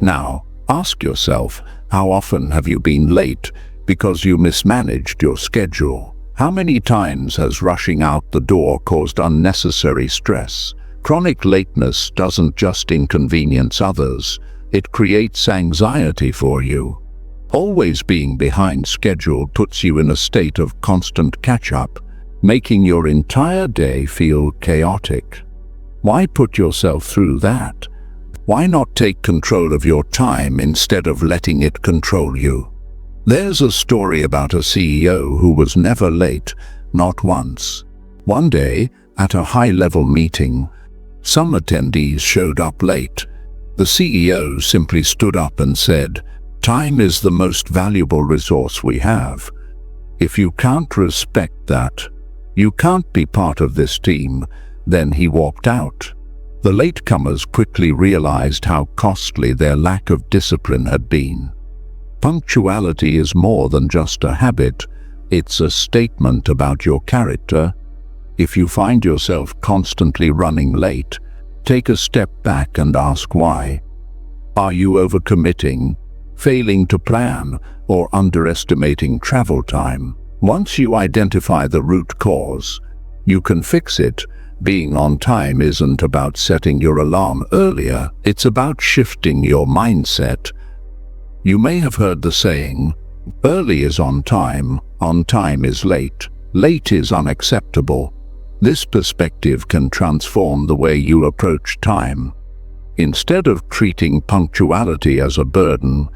A: Now, ask yourself, how often have you been late because you mismanaged your schedule? How many times has rushing out the door caused unnecessary stress? Chronic lateness doesn't just inconvenience others, it creates anxiety for you. Always being behind schedule puts you in a state of constant catch-up, making your entire day feel chaotic. Why put yourself through that? Why not take control of your time instead of letting it control you? There's a story about a CEO who was never late, not once. One day, at a high-level meeting, some attendees showed up late. The CEO simply stood up and said, "Time is the most valuable resource we have. If you can't respect that, you can't be part of this team." Then he walked out. The latecomers quickly realized how costly their lack of discipline had been. Punctuality is more than just a habit, it's a statement about your character. If you find yourself constantly running late, take a step back and ask why. Are you overcommitting, failing to plan, or underestimating travel time? Once you identify the root cause, you can fix it. Being on time isn't about setting your alarm earlier, it's about shifting your mindset. You may have heard the saying, "Early is on time is late, late is unacceptable." This perspective can transform the way you approach time. Instead of treating punctuality as a burden,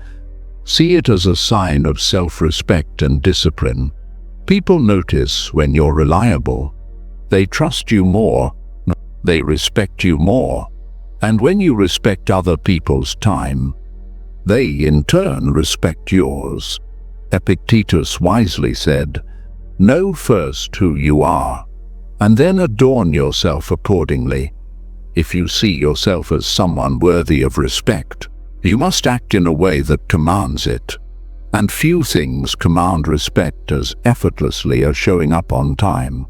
A: see it as a sign of self-respect and discipline. People notice when you're reliable. They trust you more. They respect you more. And when you respect other people's time, they in turn respect yours. Epictetus wisely said, "Know first who you are, and then adorn yourself accordingly." If you see yourself as someone worthy of respect, you must act in a way that commands it. And few things command respect as effortlessly as showing up on time.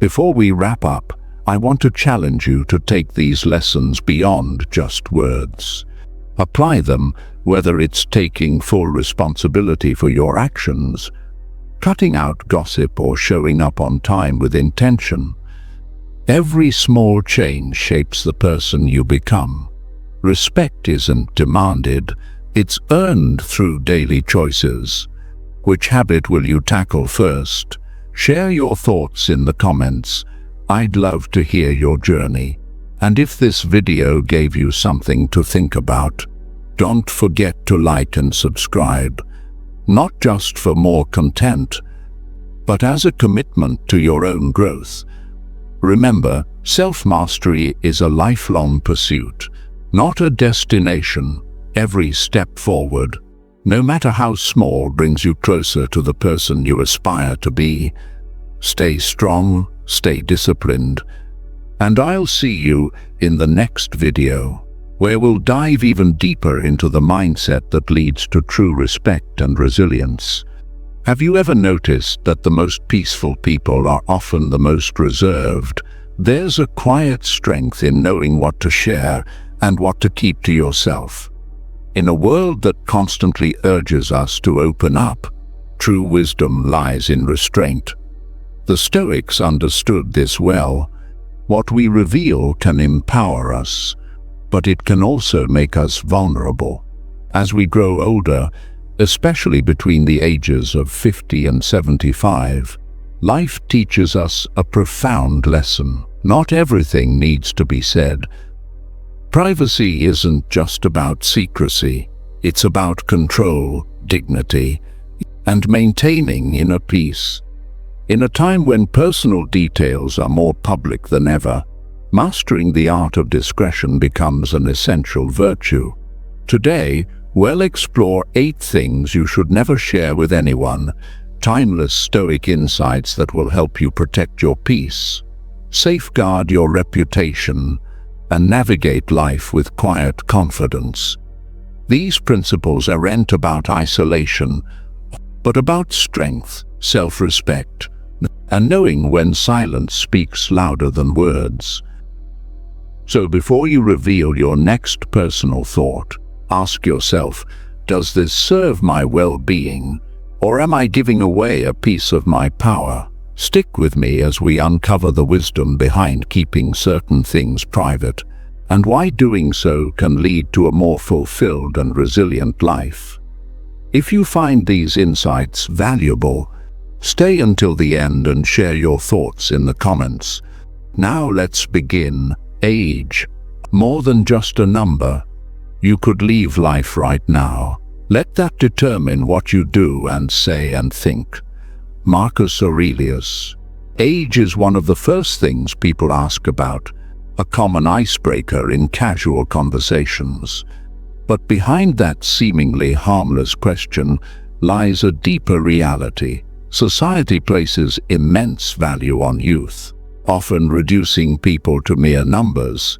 A: Before we wrap up, I want to challenge you to take these lessons beyond just words. Apply them, whether it's taking full responsibility for your actions, cutting out gossip, or showing up on time with intention. Every small change shapes the person you become. Respect isn't demanded, it's earned through daily choices. Which habit will you tackle first? Share your thoughts in the comments. I'd love to hear your journey. And if this video gave you something to think about, don't forget to like and subscribe, not just for more content, but as a commitment to your own growth. Remember, self-mastery is a lifelong pursuit, not a destination. Every step forward, no matter how small, brings you closer to the person you aspire to be. Stay strong, stay disciplined, and I'll see you in the next video, where we'll dive even deeper into the mindset that leads to true respect and resilience. Have you ever noticed that the most peaceful people are often the most reserved? There's a quiet strength in knowing what to share and what to keep to yourself. In a world that constantly urges us to open up, true wisdom lies in restraint. The Stoics understood this well. What we reveal can empower us, but it can also make us vulnerable. As we grow older, especially between the ages of 50 and 75, life teaches us a profound lesson. Not everything needs to be said. Privacy isn't just about secrecy. It's about control, dignity, and maintaining inner peace. In a time when personal details are more public than ever, mastering the art of discretion becomes an essential virtue. Today, we'll explore 8 things you should never share with anyone, timeless Stoic insights that will help you protect your peace, safeguard your reputation, and navigate life with quiet confidence. These principles aren't about isolation, but about strength, self-respect, and knowing when silence speaks louder than words. So before you reveal your next personal thought, ask yourself, does this serve my well-being, or am I giving away a piece of my power? Stick with me as we uncover the wisdom behind keeping certain things private, and why doing so can lead to a more fulfilled and resilient life. If you find these insights valuable, stay until the end and share your thoughts in the comments. Now let's begin. Age. More than just a number. You could leave life right now. Let that determine what you do and say and think. Marcus Aurelius. Age is one of the first things people ask about, a common icebreaker in casual conversations. But behind that seemingly harmless question lies a deeper reality. Society places immense value on youth, often reducing people to mere numbers.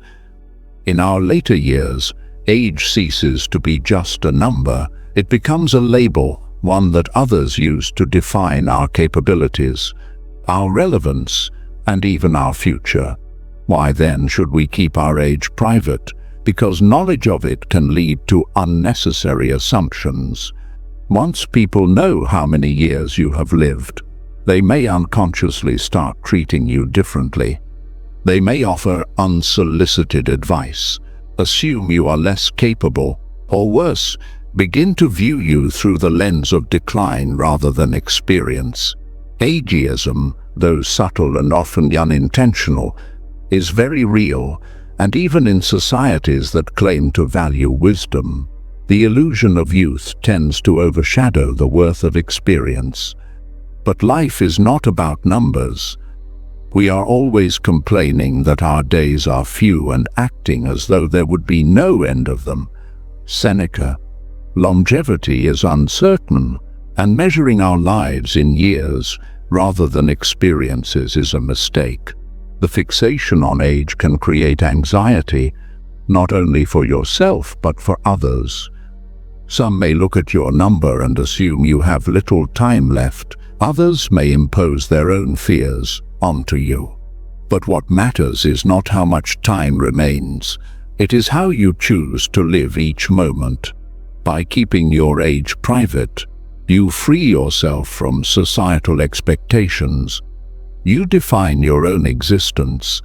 A: In our later years, age ceases to be just a number. It becomes a label, one that others use to define our capabilities, our relevance, and even our future. Why then should we keep our age private? Because knowledge of it can lead to unnecessary assumptions. Once people know how many years you have lived, they may unconsciously start treating you differently. They may offer unsolicited advice, assume you are less capable, or worse, begin to view you through the lens of decline rather than experience. Ageism, though subtle and often unintentional, is very real, and even in societies that claim to value wisdom, the illusion of youth tends to overshadow the worth of experience. But life is not about numbers. We are always complaining that our days are few and acting as though there would be no end of them. Seneca. Longevity is uncertain, and measuring our lives in years rather than experiences is a mistake. The fixation on age can create anxiety, not only for yourself but for others. Some may look at your number and assume you have little time left. Others may impose their own fears onto you. But what matters is not how much time remains. It is how you choose to live each moment. By keeping your age private, you free yourself from societal expectations. You define your own existence,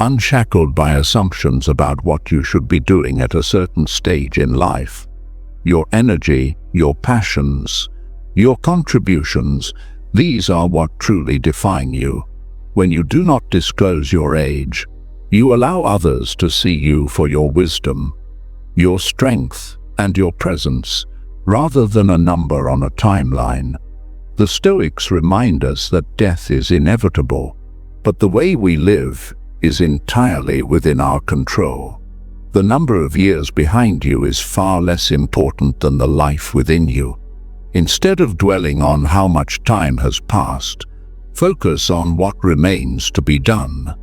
A: unshackled by assumptions about what you should be doing at a certain stage in life. Your energy, your passions, your contributions, these are what truly define you. When you do not disclose your age, you allow others to see you for your wisdom, your strength, and your presence, rather than a number on a timeline. The Stoics remind us that death is inevitable, but the way we live is entirely within our control. The number of years behind you is far less important than the life within you. Instead of dwelling on how much time has passed, focus on what remains to be done.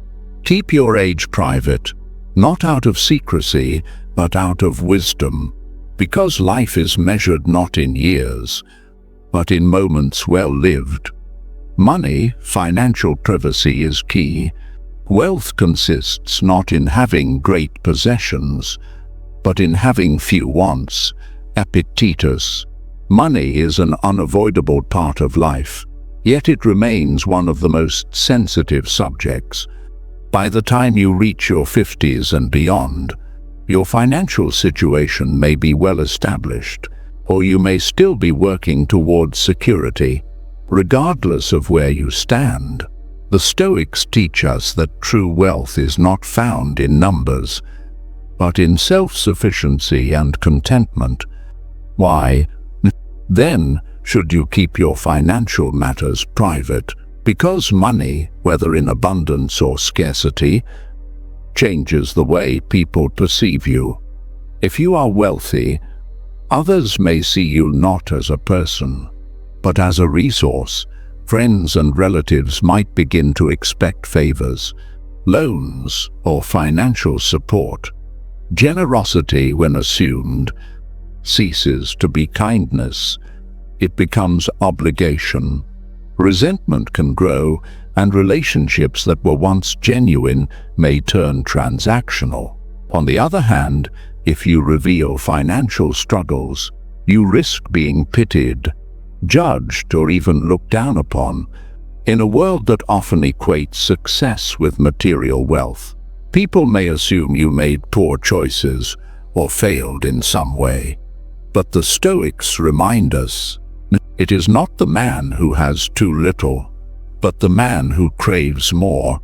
A: Keep your age private, not out of secrecy, but out of wisdom, because life is measured not in years, but in moments well lived. Money, financial privacy is key. Wealth consists not in having great possessions, but in having few wants. Epictetus. Money is an unavoidable part of life, yet it remains one of the most sensitive subjects. By the time you reach your 50s and beyond, your financial situation may be well established, or you may still be working towards security. Regardless of where you stand, The Stoics teach us that true wealth is not found in numbers, but in self-sufficiency and contentment. Why, then, should you keep your financial matters private? Because money, whether in abundance or scarcity, changes the way people perceive you. If you are wealthy, others may see you not as a person, but as a resource. Friends and relatives might begin to expect favors, loans, or financial support. Generosity, when assumed, ceases to be kindness. It becomes obligation. Resentment can grow, and relationships that were once genuine may turn transactional. On the other hand, if you reveal financial struggles, you risk being pitied, judged, or even looked down upon. In a world that often equates success with material wealth, people may assume you made poor choices or failed in some way. But the Stoics remind us, it is not the man who has too little, but the man who craves more.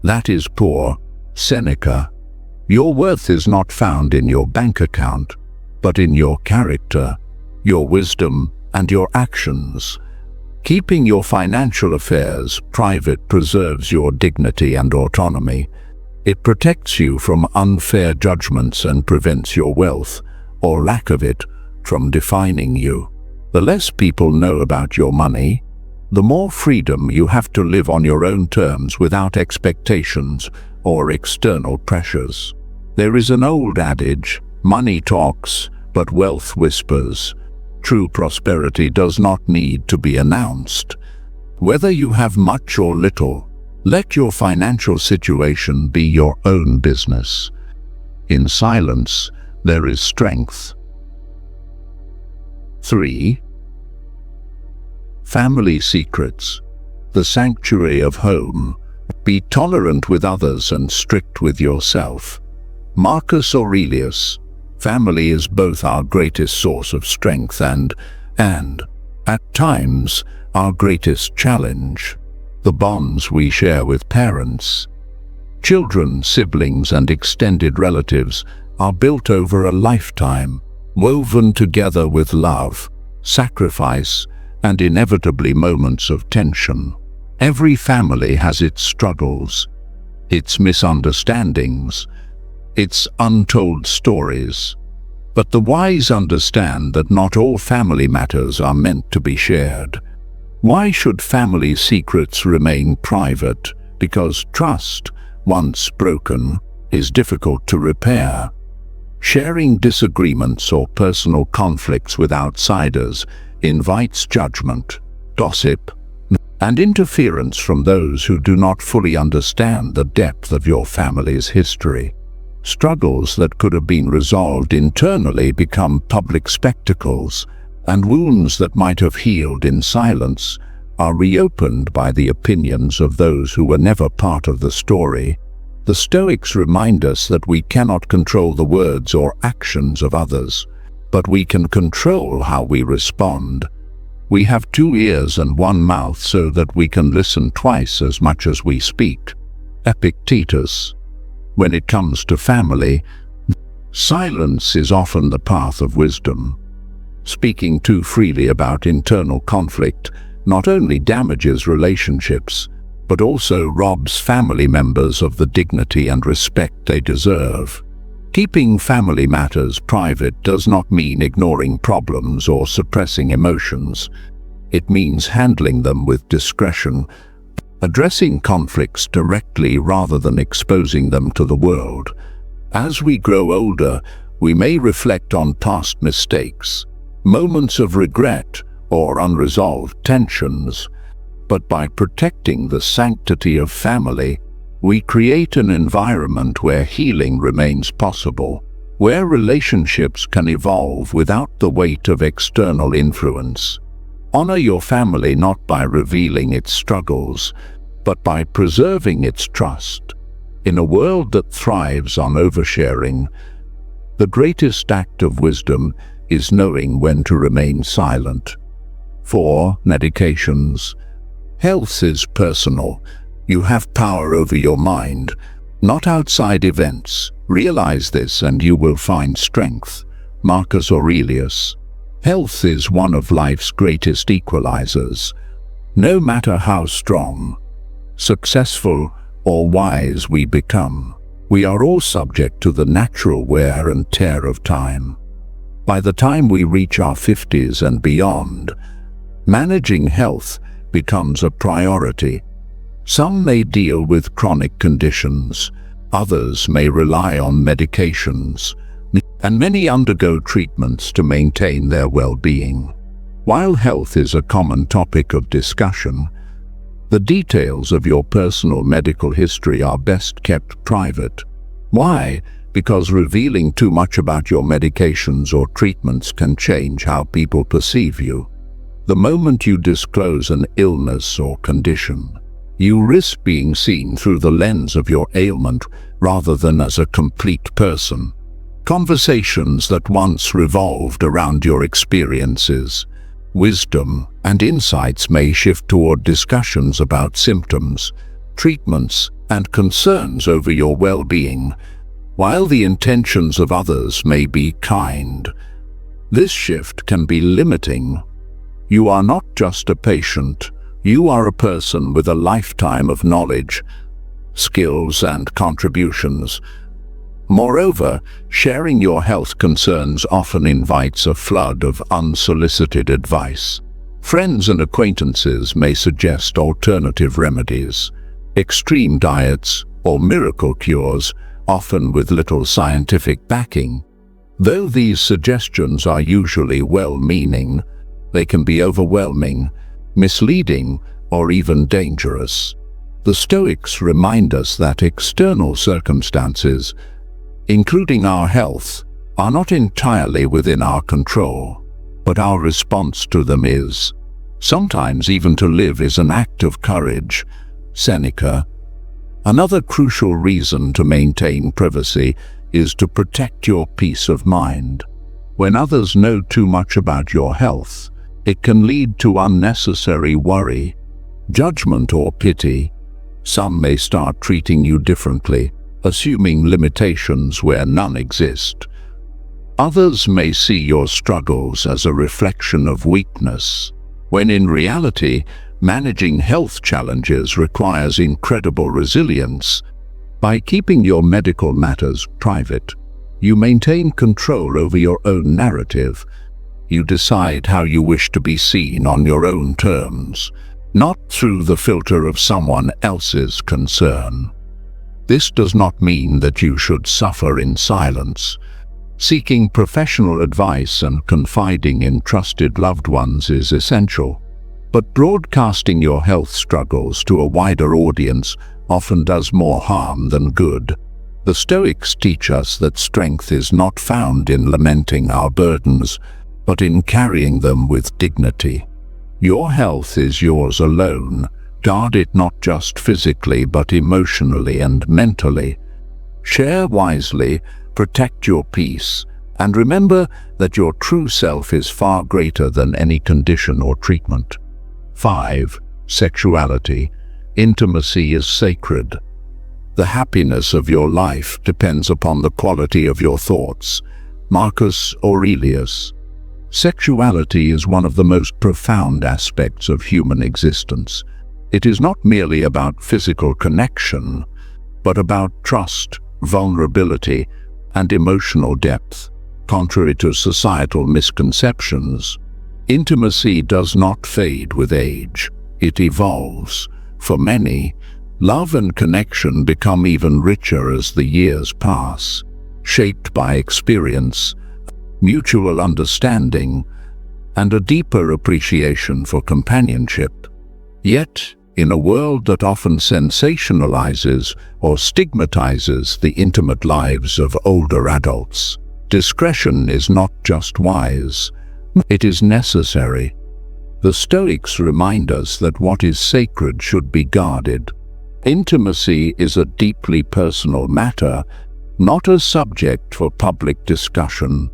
A: That is poor. Seneca. Your worth is not found in your bank account, but in your character, your wisdom, and your actions. Keeping your financial affairs private preserves your dignity and autonomy. It protects you from unfair judgments and prevents your wealth, or lack of it, from defining you. The less people know about your money, the more freedom you have to live on your own terms without expectations or external pressures. There is an old adage, money talks, but wealth whispers. True prosperity does not need to be announced. Whether you have much or little, let your financial situation be your own business. In silence, there is strength. 3. Family secrets. The sanctuary of home. Be tolerant with others and strict with yourself. Marcus Aurelius. Family is both our greatest source of strength and, at times, our greatest challenge. The bonds we share with parents, children, siblings, and extended relatives are built over a lifetime, woven together with love, sacrifice, and inevitably moments of tension. Every family has its struggles, its misunderstandings, its untold stories. But the wise understand that not all family matters are meant to be shared. Why should family secrets remain private? Because trust, once broken, is difficult to repair. Sharing disagreements or personal conflicts with outsiders invites judgment, gossip, and interference from those who do not fully understand the depth of your family's history. Struggles that could have been resolved internally become public spectacles, and wounds that might have healed in silence are reopened by the opinions of those who were never part of the story. The Stoics remind us that we cannot control the words or actions of others, but we can control how we respond. We have 2 ears and 1 mouth so that we can listen twice as much as we speak. Epictetus. When it comes to family, silence is often the path of wisdom. Speaking too freely about internal conflict not only damages relationships, but also robs family members of the dignity and respect they deserve. Keeping family matters private does not mean ignoring problems or suppressing emotions. It means handling them with discretion, addressing conflicts directly rather than exposing them to the world. As we grow older, we may reflect on past mistakes, moments of regret, or unresolved tensions. But by protecting the sanctity of family, we create an environment where healing remains possible, where relationships can evolve without the weight of external influence. Honor your family not by revealing its struggles, but by preserving its trust. In a world that thrives on oversharing, the greatest act of wisdom is knowing when to remain silent. 4. Medications. Health is personal, You have power over your mind, not outside events. Realize this and you will find strength. Marcus Aurelius. Health is one of life's greatest equalizers. No matter how strong, successful, or wise we become, we are all subject to the natural wear and tear of time. By the time we reach our 50s and beyond, managing health becomes a priority. Some may deal with chronic conditions, others may rely on medications, and many undergo treatments to maintain their well-being. While health is a common topic of discussion, the details of your personal medical history are best kept private. Why? Because revealing too much about your medications or treatments can change how people perceive you. The moment you disclose an illness or condition, you risk being seen through the lens of your ailment rather than as a complete person. Conversations that once revolved around your experiences, wisdom, and insights may shift toward discussions about symptoms, treatments, and concerns over your well-being. While the intentions of others may be kind, this shift can be limiting. You are not just a patient, you are a person with a lifetime of knowledge, skills, and contributions. Moreover, sharing your health concerns often invites a flood of unsolicited advice. Friends and acquaintances may suggest alternative remedies, extreme diets, or miracle cures, often with little scientific backing. Though these suggestions are usually well-meaning, they can be overwhelming, misleading, or even dangerous. The Stoics remind us that external circumstances, including our health, are not entirely within our control, but our response to them is. Sometimes even to live is an act of courage. Seneca. Another crucial reason to maintain privacy is to protect your peace of mind. When others know too much about your health, it can lead to unnecessary worry, judgment, or pity. Some may start treating you differently, assuming limitations where none exist. Others may see your struggles as a reflection of weakness, when in reality, managing health challenges requires incredible resilience. By keeping your medical matters private, you maintain control over your own narrative. You decide how you wish to be seen on your own terms, not through the filter of someone else's concern. This does not mean that you should suffer in silence. Seeking professional advice and confiding in trusted loved ones is essential, but broadcasting your health struggles to a wider audience often does more harm than good. The Stoics teach us that strength is not found in lamenting our burdens, but in carrying them with dignity. Your health is yours alone. Guard it not just physically but emotionally and mentally. Share wisely, protect your peace, and remember that your true self is far greater than any condition or treatment. 5. Sexuality. Intimacy is sacred. The happiness of your life depends upon the quality of your thoughts. Marcus Aurelius. Sexuality is one of the most profound aspects of human existence. It is not merely about physical connection, but about trust, vulnerability, and emotional depth. Contrary to societal misconceptions, intimacy does not fade with age. It evolves. For many, love and connection become even richer as the years pass, shaped by experience, mutual understanding, and a deeper appreciation for companionship. Yet, in a world that often sensationalizes or stigmatizes the intimate lives of older adults, discretion is not just wise, it is necessary. The Stoics remind us that what is sacred should be guarded. Intimacy is a deeply personal matter, not a subject for public discussion.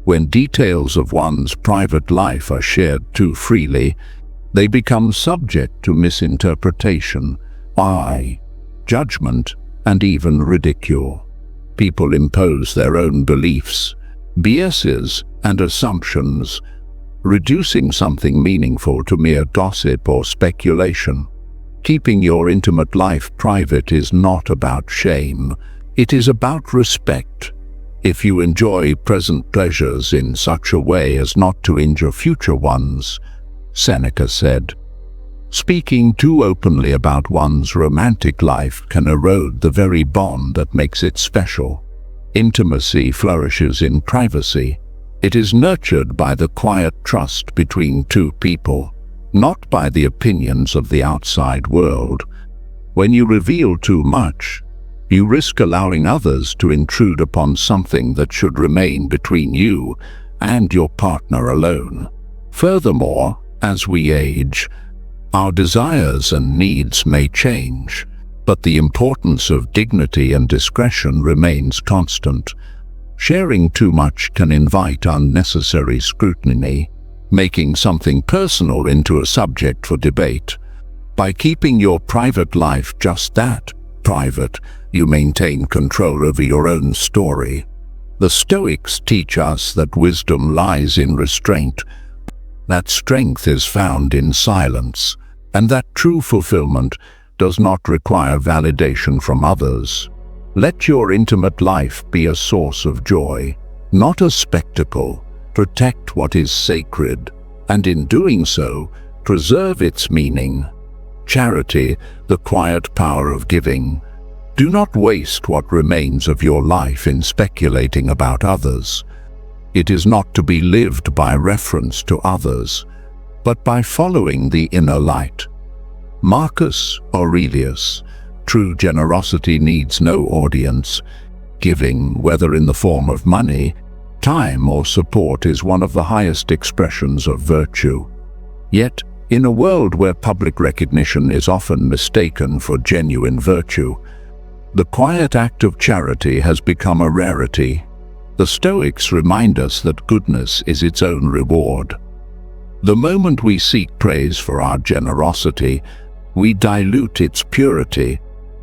A: When details of one's private life are shared too freely, they become subject to misinterpretation, eye, judgment, and even ridicule. People impose their own beliefs, biases, and assumptions, reducing something meaningful to mere gossip or speculation. Keeping your intimate life private is not about shame, it is about respect. If you enjoy present pleasures in such a way as not to injure future ones, Seneca said, speaking too openly about one's romantic life can erode the very bond that makes it special. Intimacy flourishes in privacy. It is nurtured by the quiet trust between two people, not by the opinions of the outside world. When you reveal too much, you risk allowing others to intrude upon something that should remain between you and your partner alone. Furthermore, as we age, our desires and needs may change, but the importance of dignity and discretion remains constant. Sharing too much can invite unnecessary scrutiny, making something personal into a subject for debate. By keeping your private life just that, private, you maintain control over your own story. The Stoics teach us that wisdom lies in restraint, that strength is found in silence, and that true fulfillment does not require validation from others. Let your intimate life be a source of joy, not a spectacle. Protect what is sacred, and in doing so, preserve its meaning. Charity, the quiet power of giving. Do not waste what remains of your life in speculating about others. It is not to be lived by reference to others, but by following the inner light. Marcus Aurelius, true generosity needs no audience. Giving, whether in the form of money, time, or support, is one of the highest expressions of virtue. Yet, in a world where public recognition is often mistaken for genuine virtue, the quiet act of charity has become a rarity. The Stoics remind us that goodness is its own reward. The moment we seek praise for our generosity, we dilute its purity.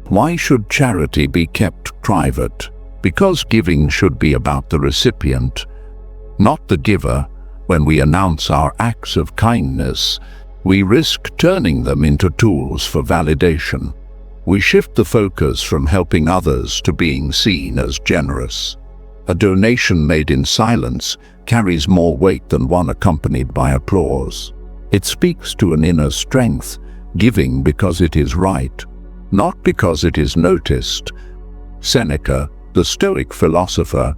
A: Why should charity be kept private? Because giving should be about the recipient, not the giver. When we announce our acts of kindness, we risk turning them into tools for validation. We shift the focus from helping others to being seen as generous. A donation made in silence carries more weight than one accompanied by applause. It speaks to an inner strength, giving because it is right, not because it is noticed. Seneca, the Stoic philosopher,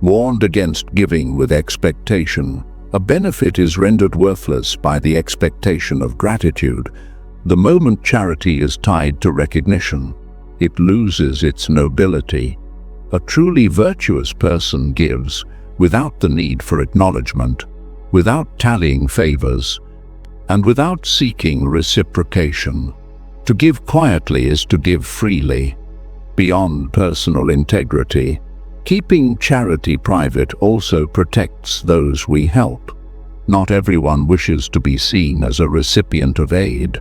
A: warned against giving with expectation. A benefit is rendered worthless by the expectation of gratitude. The moment charity is tied to recognition, it loses its nobility. A truly virtuous person gives without the need for acknowledgement, without tallying favors, and without seeking reciprocation. To give quietly is to give freely, beyond personal integrity. Keeping charity private also protects those we help. Not everyone wishes to be seen as a recipient of aid.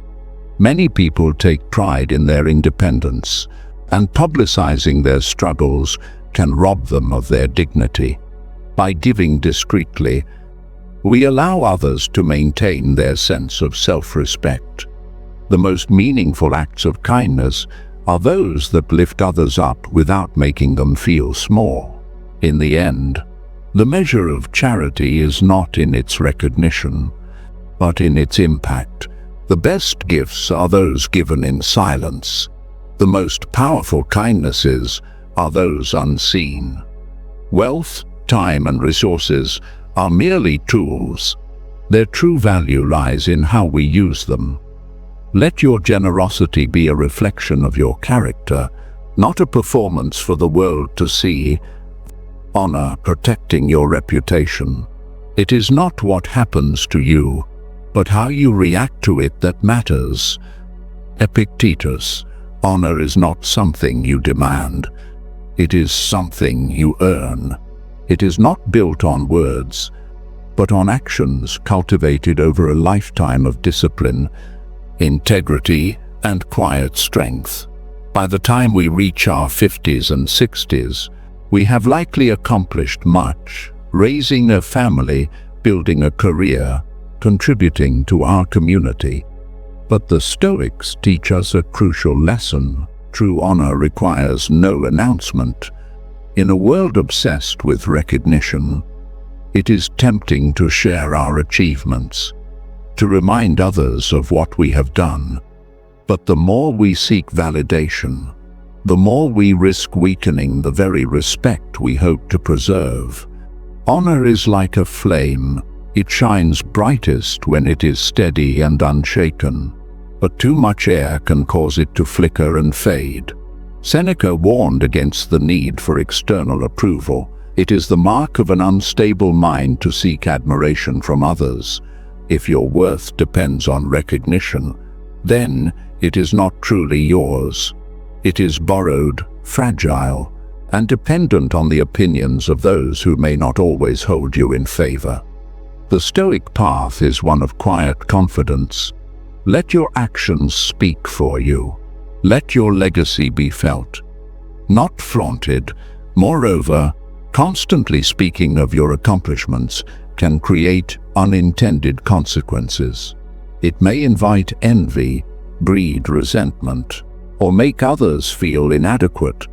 A: Many people take pride in their independence, and publicizing their struggles can rob them of their dignity. By giving discreetly, we allow others to maintain their sense of self-respect. The most meaningful acts of kindness are those that lift others up without making them feel small. In the end, the measure of charity is not in its recognition, but in its impact. The best gifts are those given in silence. The most powerful kindnesses are those unseen. Wealth, time, and resources are merely tools. Their true value lies in how we use them. Let your generosity be a reflection of your character, not a performance for the world to see. Honor protecting your reputation. It is not what happens to you, but how you react to it that matters. Epictetus, honor is not something you demand. It is something you earn. It is not built on words, but on actions cultivated over a lifetime of discipline, integrity, and quiet strength. By the time we reach our 50s and 60s, we have likely accomplished much, raising a family, building a career, contributing to our community. But the Stoics teach us a crucial lesson. True honor requires no announcement. In a world obsessed with recognition, it is tempting to share our achievements, to remind others of what we have done. But the more we seek validation, the more we risk weakening the very respect we hope to preserve. Honor is like a flame. It shines brightest when it is steady and unshaken, but too much air can cause it to flicker and fade. Seneca warned against the need for external approval. It is the mark of an unstable mind to seek admiration from others. If your worth depends on recognition, then it is not truly yours. It is borrowed, fragile, and dependent on the opinions of those who may not always hold you in favor. The Stoic path is one of quiet confidence. Let your actions speak for you. Let your legacy be felt, not flaunted. Moreover, constantly speaking of your accomplishments can create unintended consequences. It may invite envy, breed resentment, or make others feel inadequate.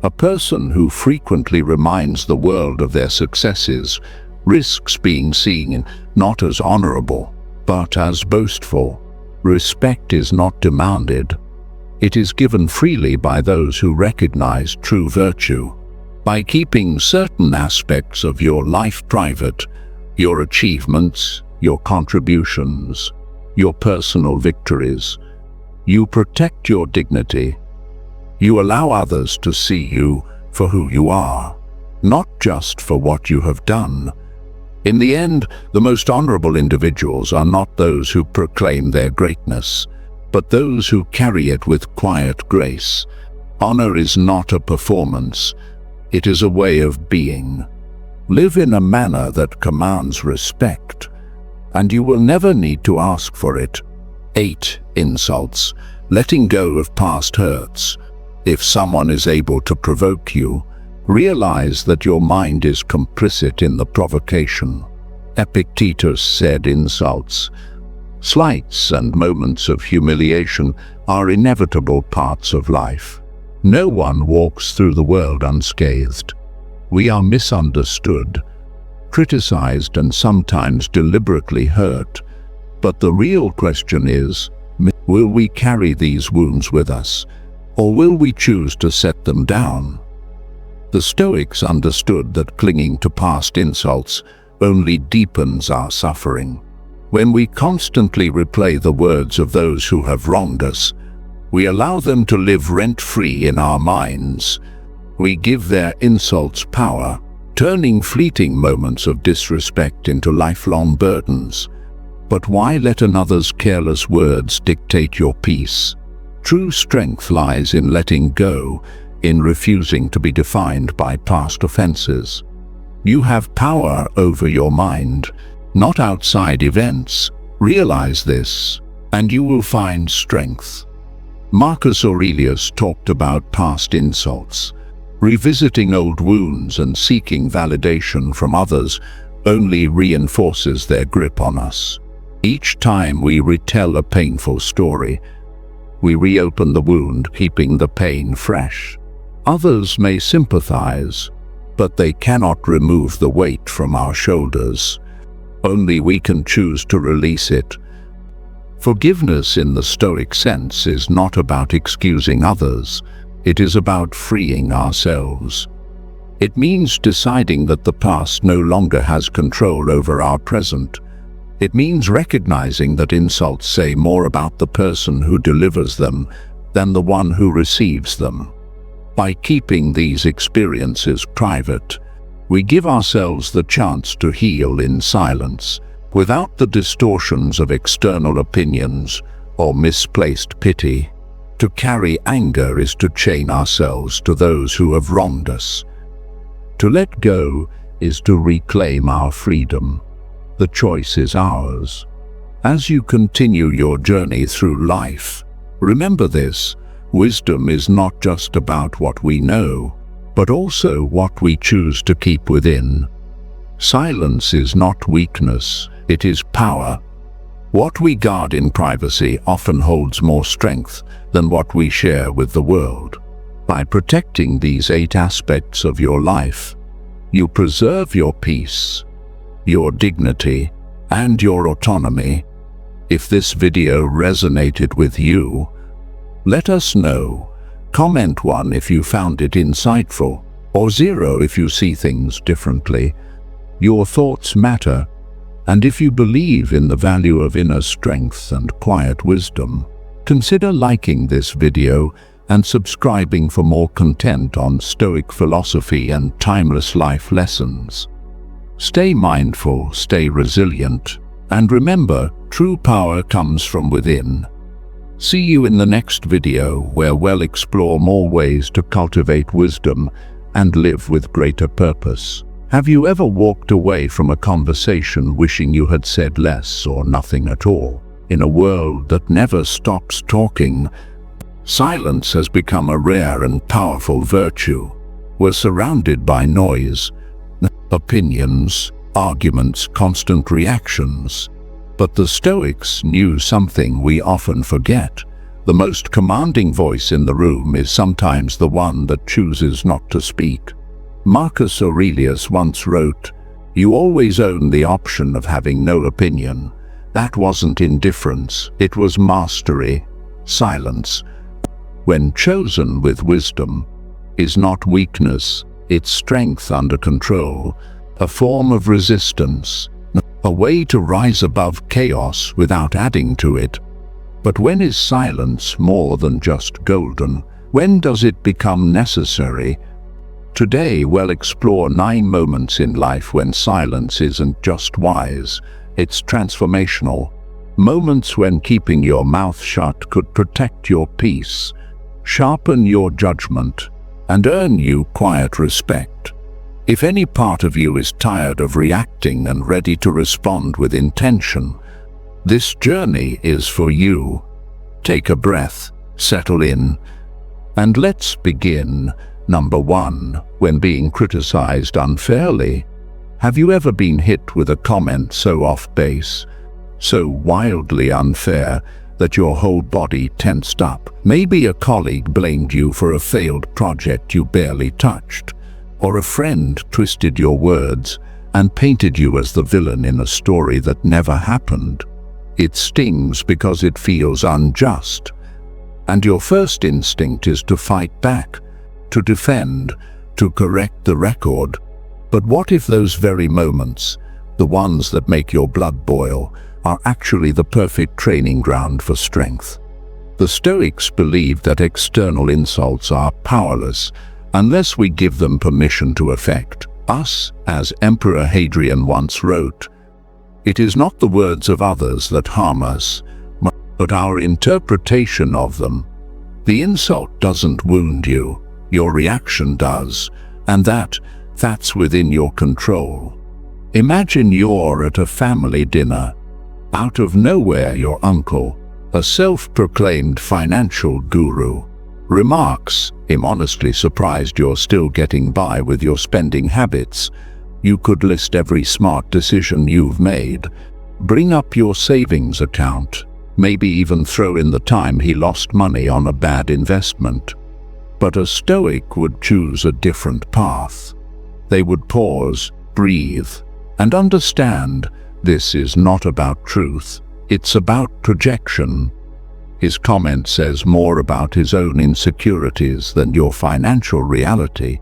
A: A person who frequently reminds the world of their successes risks being seen not as honorable, but as boastful. Respect is not demanded. It is given freely by those who recognize true virtue. By keeping certain aspects of your life private, your achievements, your contributions, your personal victories, you protect your dignity. You allow others to see you for who you are, not just for what you have done. In the end, the most honorable individuals are not those who proclaim their greatness, but those who carry it with quiet grace. Honor is not a performance. It is a way of being. Live in a manner that commands respect, and you will never need to ask for it. 8. Insults. Letting go of past hurts. If someone is able to provoke you, realize that your mind is complicit in the provocation. Epictetus said insults, slights, and moments of humiliation are inevitable parts of life. No one walks through the world unscathed. We are misunderstood, criticized, and sometimes deliberately hurt. But the real question is, will we carry these wounds with us, or will we choose to set them down? The Stoics understood that clinging to past insults only deepens our suffering. When we constantly replay the words of those who have wronged us, we allow them to live rent-free in our minds. We give their insults power, turning fleeting moments of disrespect into lifelong burdens. But why let another's careless words dictate your peace? True strength lies in letting go, in refusing to be defined by past offenses. You have power over your mind, not outside events. Realize this, and you will find strength. Marcus Aurelius talked about past insults. Revisiting old wounds and seeking validation from others only reinforces their grip on us. Each time we retell a painful story, we reopen the wound, keeping the pain fresh. Others may sympathize, but they cannot remove the weight from our shoulders. Only we can choose to release it. Forgiveness in the Stoic sense is not about excusing others. It is about freeing ourselves. It means deciding that the past no longer has control over our present. It means recognizing that insults say more about the person who delivers them than the one who receives them. By keeping these experiences private, we give ourselves the chance to heal in silence, without the distortions of external opinions or misplaced pity. To carry anger is to chain ourselves to those who have wronged us. To let go is to reclaim our freedom. The choice is ours. As you continue your journey through life, Remember this, wisdom is not just about what we know, but also what we choose to keep within. Silence is not weakness, it is power. What we guard in privacy often holds more strength than what we share with the world. By protecting these 8 aspects of your life, you preserve your peace, your dignity, and your autonomy. If this video resonated with you, let us know. Comment 1 if you found it insightful, or 0 if you see things differently. Your thoughts matter, and if you believe in the value of inner strength and quiet wisdom, consider liking this video and subscribing for more content on Stoic philosophy and timeless life lessons. Stay mindful, stay resilient, and remember, true power comes from within. See you in the next video, where we'll explore more ways to cultivate wisdom and live with greater purpose. Have you ever walked away from a conversation wishing you had said less or nothing at all? In a world that never stops talking, silence has become a rare and powerful virtue. We're surrounded by noise, opinions, arguments, constant reactions. But the Stoics knew something we often forget. The most commanding voice in the room is sometimes the one that chooses not to speak. Marcus Aurelius once wrote, "You always own the option of having no opinion." That wasn't indifference, it was mastery. Silence, when chosen with wisdom, is not weakness, it's strength under control, a form of resistance, a way to rise above chaos without adding to it. But when is silence more than just golden? When does it become necessary? Today we'll explore 9 moments in life when silence isn't just wise, it's transformational. Moments when keeping your mouth shut could protect your peace, sharpen your judgment, and earn you quiet respect. If any part of you is tired of reacting and ready to respond with intention, this journey is for you. Take a breath, settle in, and let's begin. Number 1, when being criticized unfairly. Have you ever been hit with a comment so off base, so wildly unfair, that your whole body tensed up? Maybe a colleague blamed you for a failed project you barely touched, or a friend twisted your words and painted you as the villain in a story that never happened. It stings because it feels unjust, and your first instinct is to fight back, to defend, to correct the record. But what if those very moments, the ones that make your blood boil, are actually the perfect training ground for strength? The Stoics believed that external insults are powerless unless we give them permission to affect us. As Emperor Hadrian once wrote, "It is not the words of others that harm us, but our interpretation of them. The insult doesn't wound you, your reaction does, and that's within your control." Imagine you're at a family dinner. Out of nowhere, your uncle, a self-proclaimed financial guru, remarks, "I'm honestly surprised you're still getting by with your spending habits. You could list every smart decision you've made, bring up your savings account, maybe even throw in the time he lost money on a bad investment." But a Stoic would choose a different path. They would pause, breathe, and understand this is not about truth, it's about projection. His comment says more about his own insecurities than your financial reality.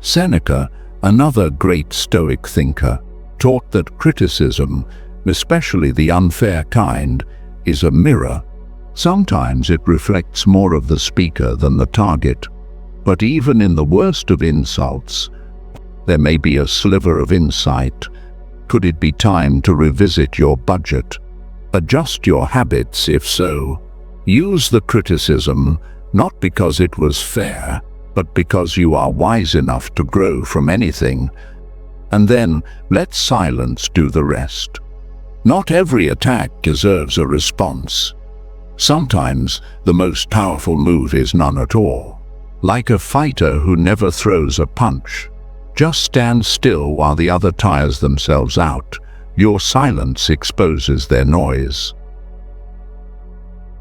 A: Seneca, another great Stoic thinker, taught that criticism, especially the unfair kind, is a mirror. Sometimes it reflects more of the speaker than the target. But even in the worst of insults, there may be a sliver of insight. Could it be time to revisit your budget? Adjust your habits if so. Use the criticism, not because it was fair, but because you are wise enough to grow from anything. And then, let silence do the rest. Not every attack deserves a response. Sometimes the most powerful move is none at all. Like a fighter who never throws a punch. Just stand still while the other tires themselves out. Your silence exposes their noise.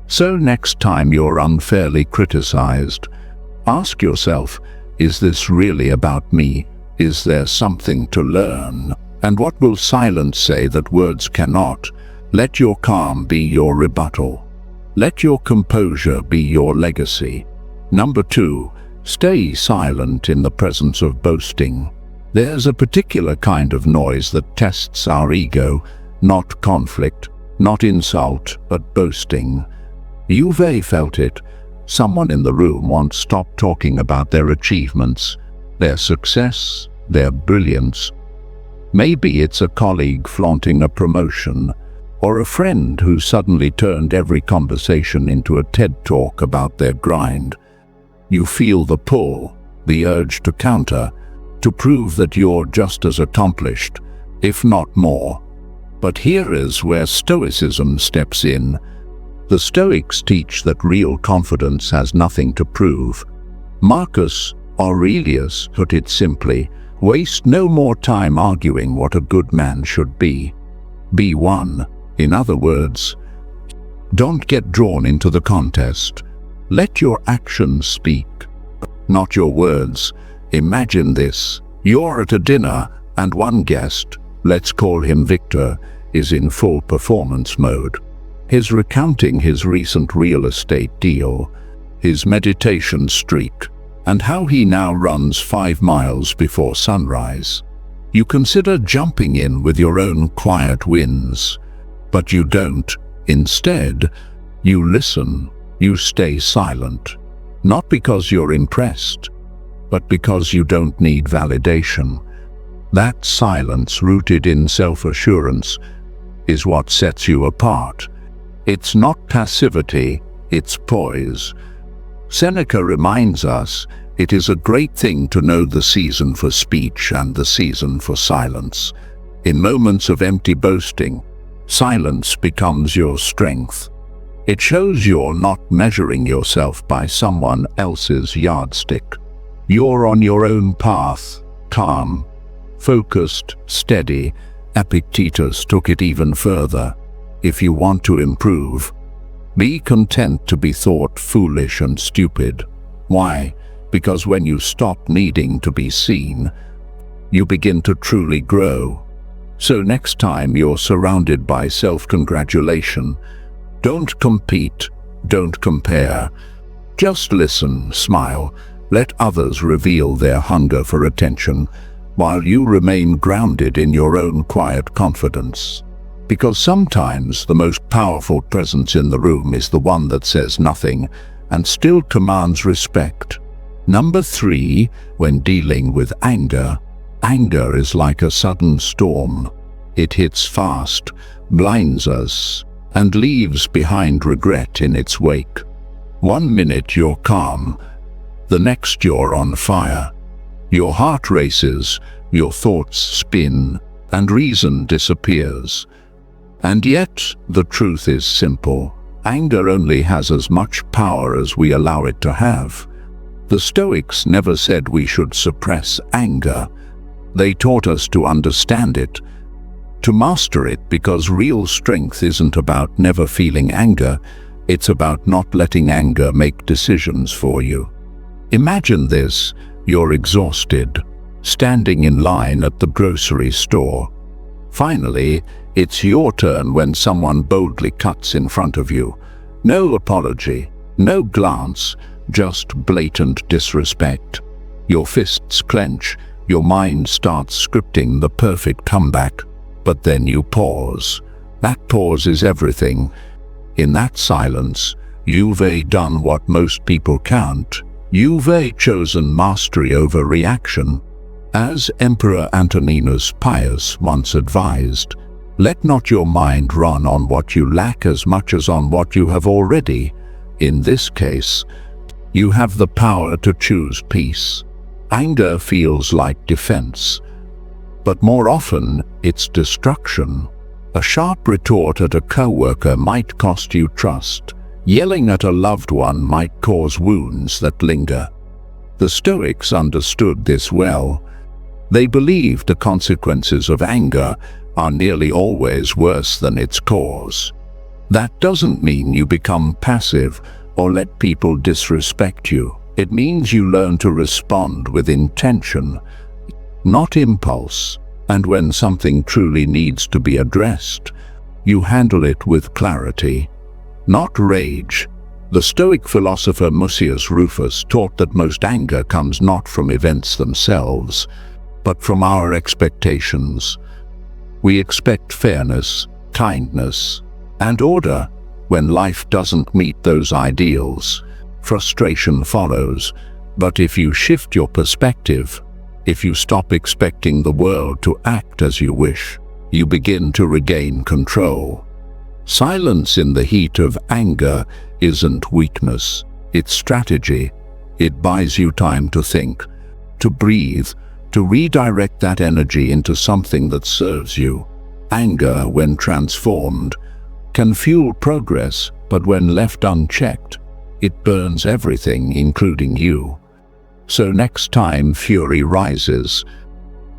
A: So next time you're unfairly criticized, ask yourself, is this really about me? Is there something to learn? And what will silence say that words cannot? Let your calm be your rebuttal. Let your composure be your legacy. Number 2, stay silent in the presence of boasting. There's a particular kind of noise that tests our ego, not conflict, not insult, but boasting. You've felt it. Someone in the room won't stop talking about their achievements, their success, their brilliance. Maybe it's a colleague flaunting a promotion, or a friend who suddenly turned every conversation into a TED talk about their grind. You feel the pull, the urge to counter, to prove that you're just as accomplished, if not more. But here is where Stoicism steps in. The Stoics teach that real confidence has nothing to prove. Marcus Aurelius put it simply, waste no more time arguing what a good man should be. Be one. In other words, don't get drawn into the contest. Let your actions speak, not your words. Imagine this. You're at a dinner and one guest, let's call him Victor, is in full performance mode. He's recounting his recent real estate deal, his meditation streak, and how he now runs 5 miles before sunrise. You consider jumping in with your own quiet wins, but you don't. Instead, you listen, you stay silent, not because you're impressed, but because you don't need validation. That silence rooted in self-assurance is what sets you apart. It's not passivity, it's poise. Seneca reminds us, it is a great thing to know the season for speech and the season for silence. In moments of empty boasting, silence becomes your strength. It shows you're not measuring yourself by someone else's yardstick. You're on your own path, calm, focused, steady. Epictetus took it even further. If you want to improve, be content to be thought foolish and stupid. Why? Because when you stop needing to be seen, you begin to truly grow. So next time you're surrounded by self-congratulation, don't compete, don't compare. Just listen, smile, let others reveal their hunger for attention, while you remain grounded in your own quiet confidence. Because sometimes the most powerful presence in the room is the one that says nothing and still commands respect. Number 3, when dealing with anger, anger is like a sudden storm. It hits fast, blinds us, and leaves behind regret in its wake. 1 minute you're calm, the next you're on fire. Your heart races, your thoughts spin, and reason disappears. And yet, the truth is simple. Anger only has as much power as we allow it to have. The Stoics never said we should suppress anger. They taught us to understand it, to master it, because real strength isn't about never feeling anger, it's about not letting anger make decisions for you. Imagine this, you're exhausted, standing in line at the grocery store. Finally, it's your turn when someone boldly cuts in front of you. No apology, no glance, just blatant disrespect. Your fists clench, your mind starts scripting the perfect comeback. But then you pause. That pause is everything. In that silence, you've done what most people can't. You've chosen mastery over reaction. As Emperor Antoninus Pius once advised, let not your mind run on what you lack as much as on what you have already. In this case, you have the power to choose peace. Anger feels like defense, but more often it's destruction. A sharp retort at a coworker might cost you trust. Yelling at a loved one might cause wounds that linger. The Stoics understood this well. They believed the consequences of anger are nearly always worse than its cause. That doesn't mean you become passive or let people disrespect you. It means you learn to respond with intention, not impulse. And when something truly needs to be addressed, you handle it with clarity, not rage. The Stoic philosopher Mucius Rufus taught that most anger comes not from events themselves, but from our expectations. We expect fairness, kindness, and order. When life doesn't meet those ideals, frustration follows. But if you shift your perspective, if you stop expecting the world to act as you wish, you begin to regain control. Silence in the heat of anger isn't weakness, it's strategy. It buys you time to think, to breathe, to redirect that energy into something that serves you. Anger, when transformed, can fuel progress, but when left unchecked, it burns everything, including you. So next time fury rises,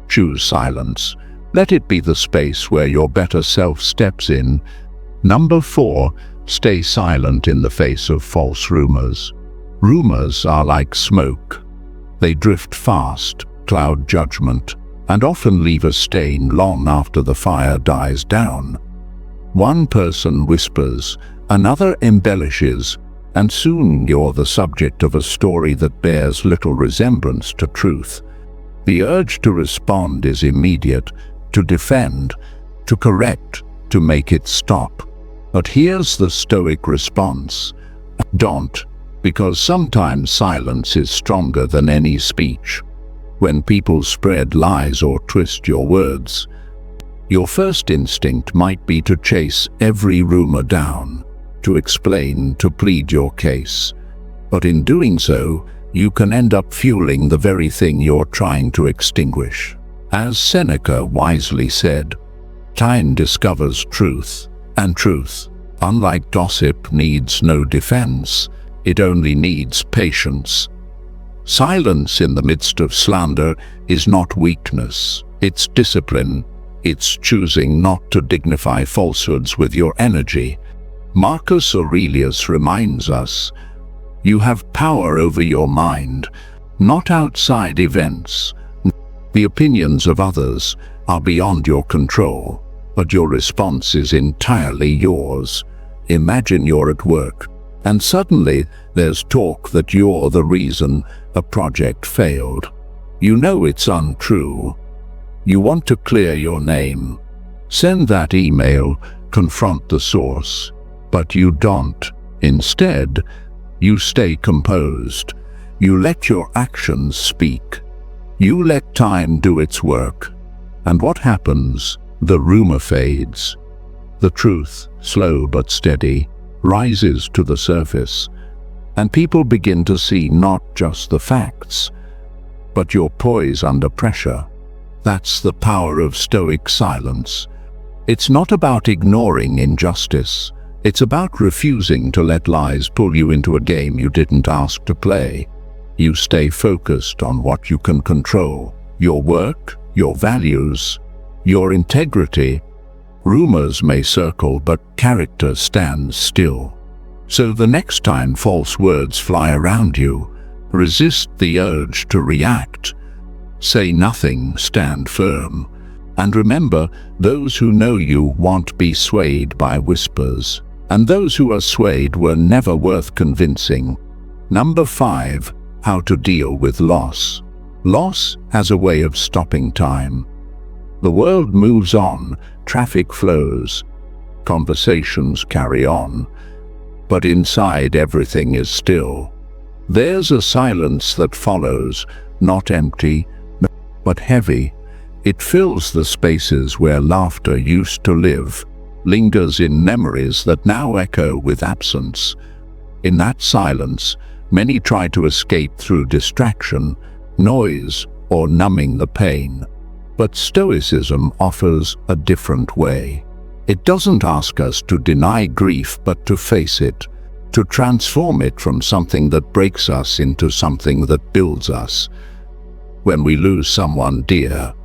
A: choose silence. Let it be the space where your better self steps in. Number 4, stay silent in the face of false rumors. Rumors are like smoke. They drift fast, cloud judgment, and often leave a stain long after the fire dies down. One person whispers, another embellishes, and soon you're the subject of a story that bears little resemblance to truth. The urge to respond is immediate, to defend, to correct, to make it stop. But here's the Stoic response: don't, because sometimes silence is stronger than any speech. When people spread lies or twist your words, your first instinct might be to chase every rumor down, to explain, to plead your case. But in doing so, you can end up fueling the very thing you're trying to extinguish. As Seneca wisely said, time discovers truth, and truth, unlike gossip, needs no defense. It only needs patience. Silence in the midst of slander is not weakness, it's discipline. It's choosing not to dignify falsehoods with your energy. Marcus Aurelius reminds us, you have power over your mind, not outside events. The opinions of others are beyond your control, but your response is entirely yours. Imagine you're at work, and suddenly there's talk that you're the reason a project failed. You know it's untrue. You want to clear your name. Send that email, confront the source. But you don't. Instead, you stay composed. You let your actions speak. You let time do its work. And what happens? The rumor fades. The truth, slow but steady, rises to the surface. And people begin to see not just the facts, but your poise under pressure. That's the power of Stoic silence. It's not about ignoring injustice. It's about refusing to let lies pull you into a game you didn't ask to play. You stay focused on what you can control: your work, your values, your integrity. Rumors may circle, but character stands still. So the next time false words fly around you, resist the urge to react. Say nothing, stand firm. And remember, those who know you won't be swayed by whispers, and those who are swayed were never worth convincing. Number 5, how to deal with loss. Loss has a way of stopping time. The world moves on, traffic flows, conversations carry on, but inside everything is still. There's a silence that follows, not empty, but heavy. It fills the spaces where laughter used to live, lingers in memories that now echo with absence. In that silence, many try to escape through distraction, noise, or numbing the pain. But Stoicism offers a different way. It doesn't ask us to deny grief, but to face it, to transform it from something that breaks us into something that builds us. When we lose someone dear,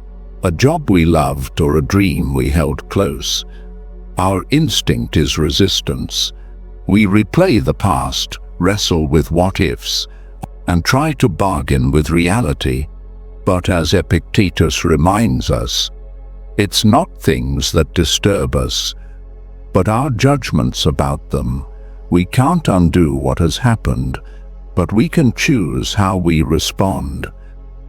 A: a job we loved or a dream we held close, our instinct is resistance. We replay the past, wrestle with what-ifs, and try to bargain with reality. But as Epictetus reminds us, it's not things that disturb us, but our judgments about them. We can't undo what has happened, but we can choose how we respond.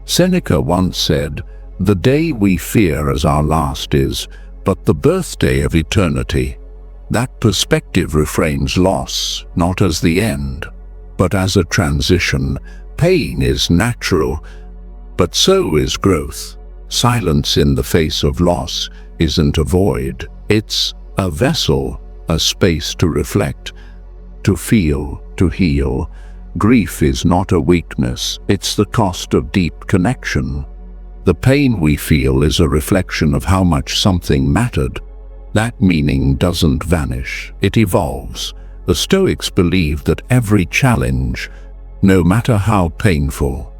A: Seneca once said, "The day we fear as our last is but the birthday of eternity." That perspective reframes loss, not as the end, but as a transition. Pain is natural, but so is growth. Silence in the face of loss isn't a void. It's a vessel, a space to reflect, to feel, to heal. Grief is not a weakness, it's the cost of deep connection. The pain we feel is a reflection of how much something mattered. That meaning doesn't vanish, it evolves. The Stoics believed that every challenge, no matter how painful,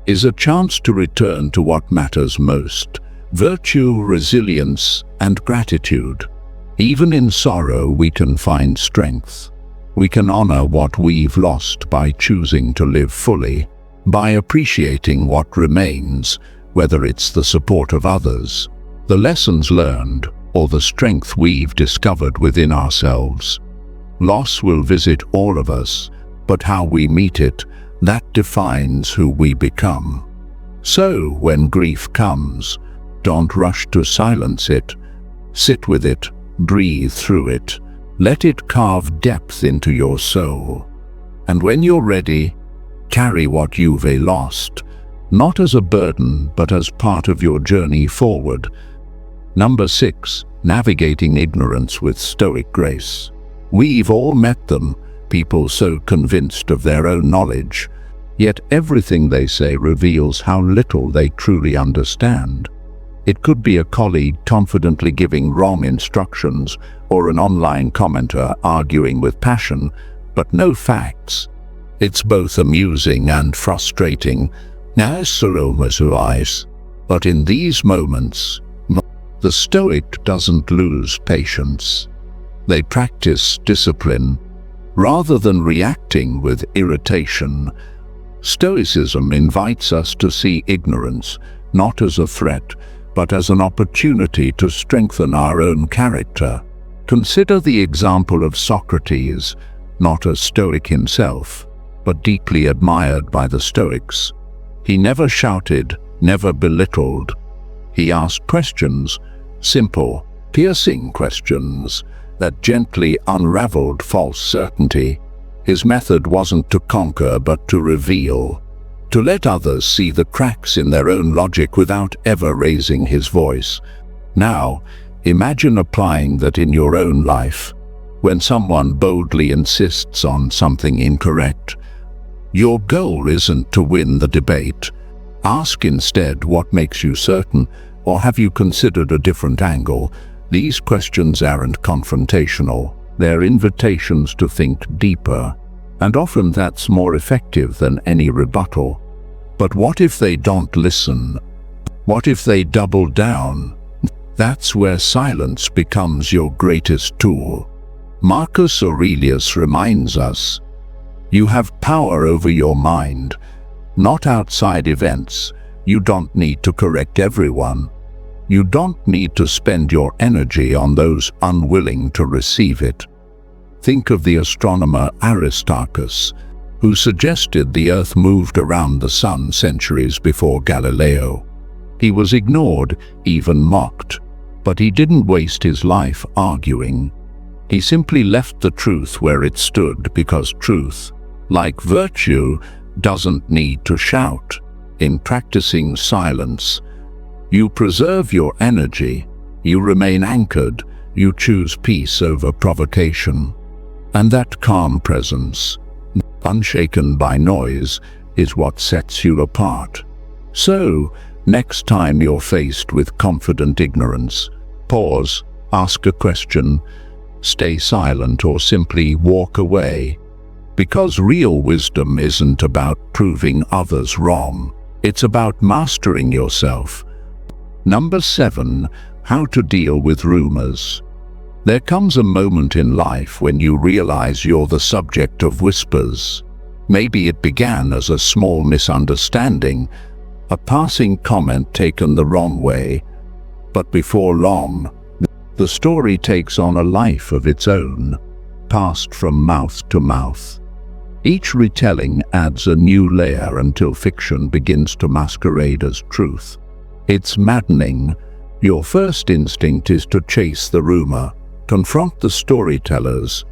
A: is a chance to return to what matters most: virtue, resilience, and gratitude. Even in sorrow we can find strength. We can honor what we've lost by choosing to live fully, by appreciating what remains, whether it's the support of others, the lessons learned, or the strength we've discovered within ourselves. Loss will visit all of us, but how we meet it, that defines who we become. So, when grief comes, don't rush to silence it. Sit with it, breathe through it, let it carve depth into your soul. And when you're ready, carry what you've lost, not as a burden, but as part of your journey forward. Number 6. Navigating ignorance with Stoic grace. We've all met them, people so convinced of their own knowledge, yet everything they say reveals how little they truly understand. It could be a colleague confidently giving wrong instructions, or an online commenter arguing with passion, but no facts. It's both amusing and frustrating. But in these moments, the Stoic doesn't lose patience. They practice discipline. Rather than reacting with irritation, Stoicism invites us to see ignorance not as a threat, but as an opportunity to strengthen our own character. Consider the example of Socrates, not a Stoic himself, but deeply admired by the Stoics. He never shouted, never belittled. He asked questions, simple, piercing questions, that gently unraveled false certainty. His method wasn't to conquer, but to reveal, to let others see the cracks in their own logic without ever raising his voice. Now, imagine applying that in your own life. When someone boldly insists on something incorrect, your goal isn't to win the debate. Ask instead, what makes you certain, or have you considered a different angle? These questions aren't confrontational, they're invitations to think deeper, and often that's more effective than any rebuttal. But what if they don't listen? What if they double down? That's where silence becomes your greatest tool. Marcus Aurelius reminds us, you have power over your mind, not outside events. You don't need to correct everyone. You don't need to spend your energy on those unwilling to receive it. Think of the astronomer Aristarchus, who suggested the Earth moved around the Sun centuries before Galileo. He was ignored, even mocked, but he didn't waste his life arguing. He simply left the truth where it stood, because truth, like virtue, doesn't need to shout. In practicing silence, you preserve your energy, you remain anchored, you choose peace over provocation. And that calm presence, unshaken by noise, is what sets you apart. So, next time you're faced with confident ignorance, pause, ask a question, stay silent, or simply walk away. Because real wisdom isn't about proving others wrong. It's about mastering yourself. Number 7. How to deal with rumors. There comes a moment in life when you realize you're the subject of whispers. Maybe it began as a small misunderstanding, a passing comment taken the wrong way. But before long, the story takes on a life of its own, passed from mouth to mouth. Each retelling adds a new layer until fiction begins to masquerade as truth. It's maddening. Your first instinct is to chase the rumor, confront the storytellers,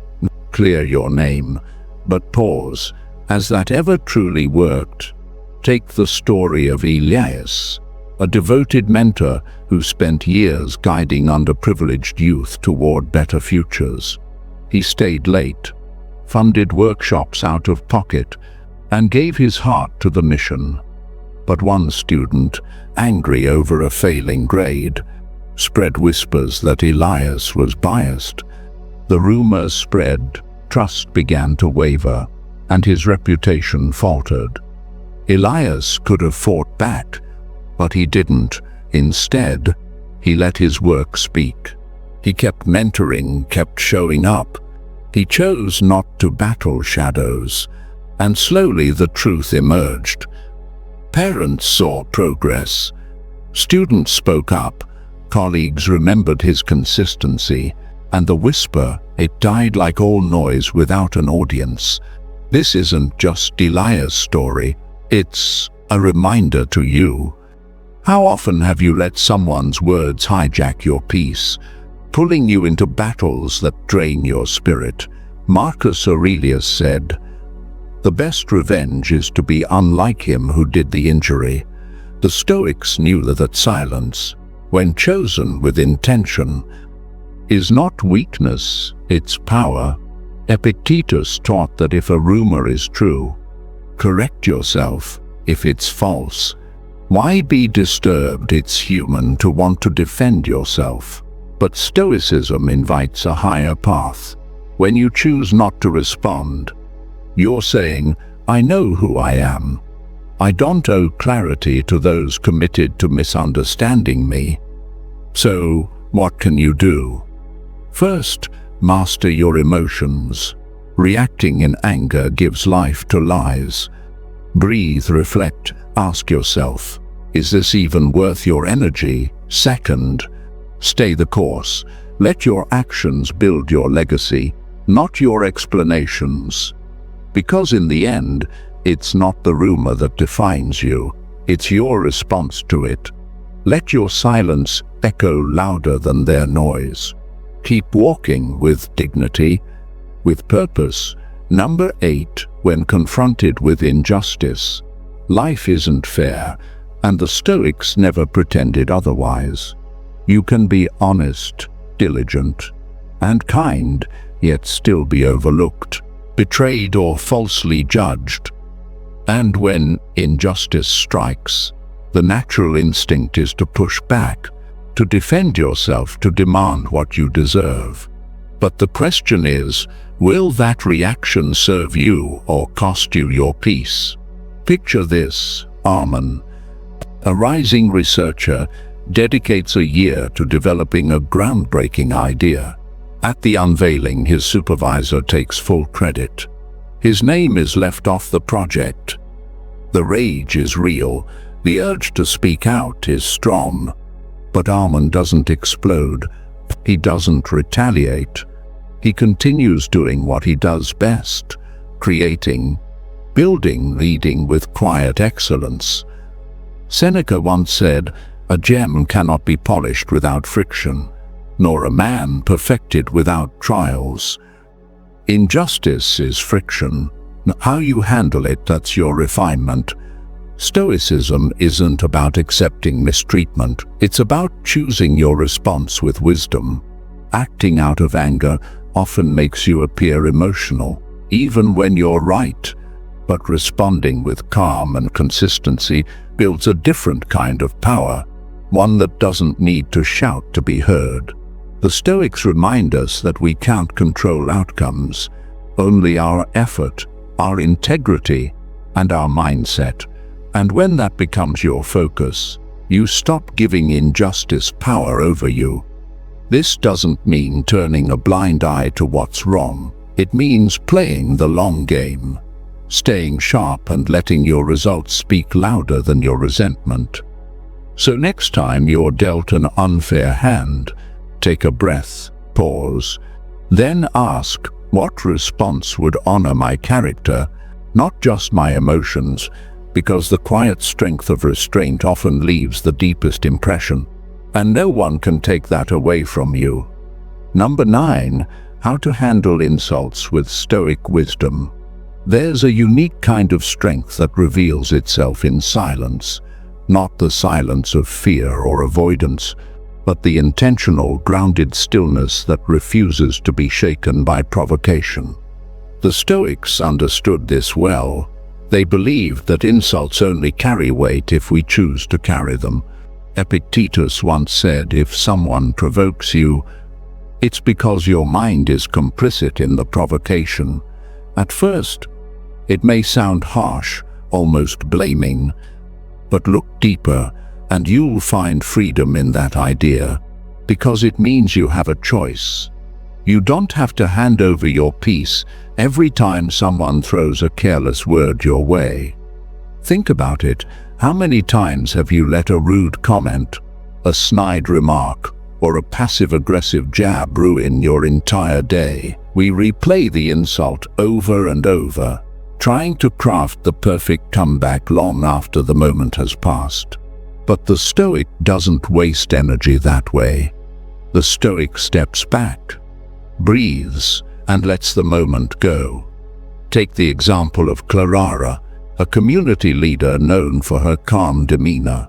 A: clear your name, but pause. Has that ever truly worked? Take the story of Aurelius, a devoted mentor who spent years guiding underprivileged youth toward better futures. He stayed late, funded workshops out of pocket, and gave his heart to the mission. But one student, angry over a failing grade, spread whispers that Aurelius was biased. The rumors spread, trust began to waver, and his reputation faltered. Aurelius could have fought back, but he didn't. Instead, he let his work speak. He kept mentoring, kept showing up. He chose not to battle shadows, and slowly the truth emerged. Parents saw progress. Students spoke up. Colleagues remembered his consistency, and the whisper, it died like all noise without an audience. This isn't just Aurelius' story, it's a reminder to you. How often have you let someone's words hijack your peace, pulling you into battles that drain your spirit? Marcus Aurelius said, "The best revenge is to be unlike him who did the injury." The Stoics knew that silence, when chosen with intention, is not weakness, it's power. Epictetus taught that if a rumor is true, correct yourself. If it's false, why be disturbed? It's human to want to defend yourself. But Stoicism invites a higher path. When you choose not to respond, you're saying, I know who I am. I don't owe clarity to those committed to misunderstanding me. So, what can you do? First, master your emotions. Reacting in anger gives life to lies. Breathe, reflect, ask yourself, is this even worth your energy? Second, stay the course. Let your actions build your legacy, not your explanations. Because in the end, it's not the rumor that defines you, it's your response to it. Let your silence echo louder than their noise. Keep walking with dignity, with purpose. Number 8, when confronted with injustice. Life isn't fair, and the Stoics never pretended otherwise. You can be honest, diligent, and kind, yet still be overlooked, betrayed, or falsely judged. And when injustice strikes, the natural instinct is to push back, to defend yourself, to demand what you deserve. But the question is, will that reaction serve you or cost you your peace? Picture this. Arman, a rising researcher, dedicates a year to developing a groundbreaking idea. At the unveiling, his supervisor takes full credit. His name is left off the project. The rage is real. The urge to speak out is strong. But Arman doesn't explode. He doesn't retaliate. He continues doing what he does best, creating, building, leading with quiet excellence. Seneca once said, "A gem cannot be polished without friction, nor a man perfected without trials." Injustice is friction. How you handle it, that's your refinement. Stoicism isn't about accepting mistreatment. It's about choosing your response with wisdom. Acting out of anger often makes you appear emotional, even when you're right. But responding with calm and consistency builds a different kind of power, one that doesn't need to shout to be heard. The Stoics remind us that we can't control outcomes, only our effort. our integrity, and our mindset. And when that becomes your focus, you stop giving injustice power over you. This doesn't mean turning a blind eye to what's wrong. It means playing the long game, staying sharp and letting your results speak louder than your resentment. So next time you're dealt an unfair hand, take a breath, pause, then ask, what response would honor my character, not just my emotions, because the quiet strength of restraint often leaves the deepest impression, and no one can take that away from you. Number 9, how to handle insults with Stoic wisdom. There's a unique kind of strength that reveals itself in silence, not the silence of fear or avoidance, but the intentional, grounded stillness that refuses to be shaken by provocation. The Stoics understood this well. They believed that insults only carry weight if we choose to carry them. Epictetus once said, if someone provokes you, it's because your mind is complicit in the provocation. At first, it may sound harsh, almost blaming, but look deeper, and you'll find freedom in that idea, because it means you have a choice. You don't have to hand over your peace every time someone throws a careless word your way. Think about it. How many times have you let a rude comment, a snide remark, or a passive-aggressive jab ruin your entire day? We replay the insult over and over, trying to craft the perfect comeback long after the moment has passed. But the Stoic doesn't waste energy that way. The Stoic steps back, breathes, and lets the moment go. Take the example of Clara, a community leader known for her calm demeanor.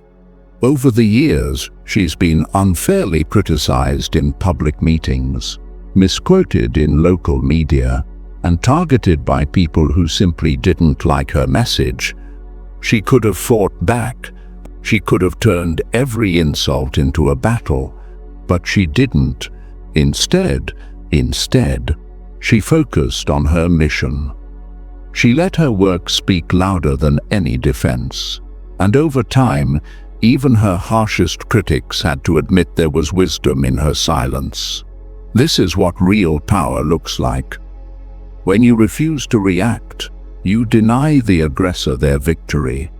A: Over the years, she's been unfairly criticized in public meetings, misquoted in local media, and targeted by people who simply didn't like her message. She could have fought back. She could have turned every insult into a battle, but she didn't. Instead, she focused on her mission. She let her work speak louder than any defense, and over time, even her harshest critics had to admit there was wisdom in her silence. This is what real power looks like. When you refuse to react, you deny the aggressor their victory.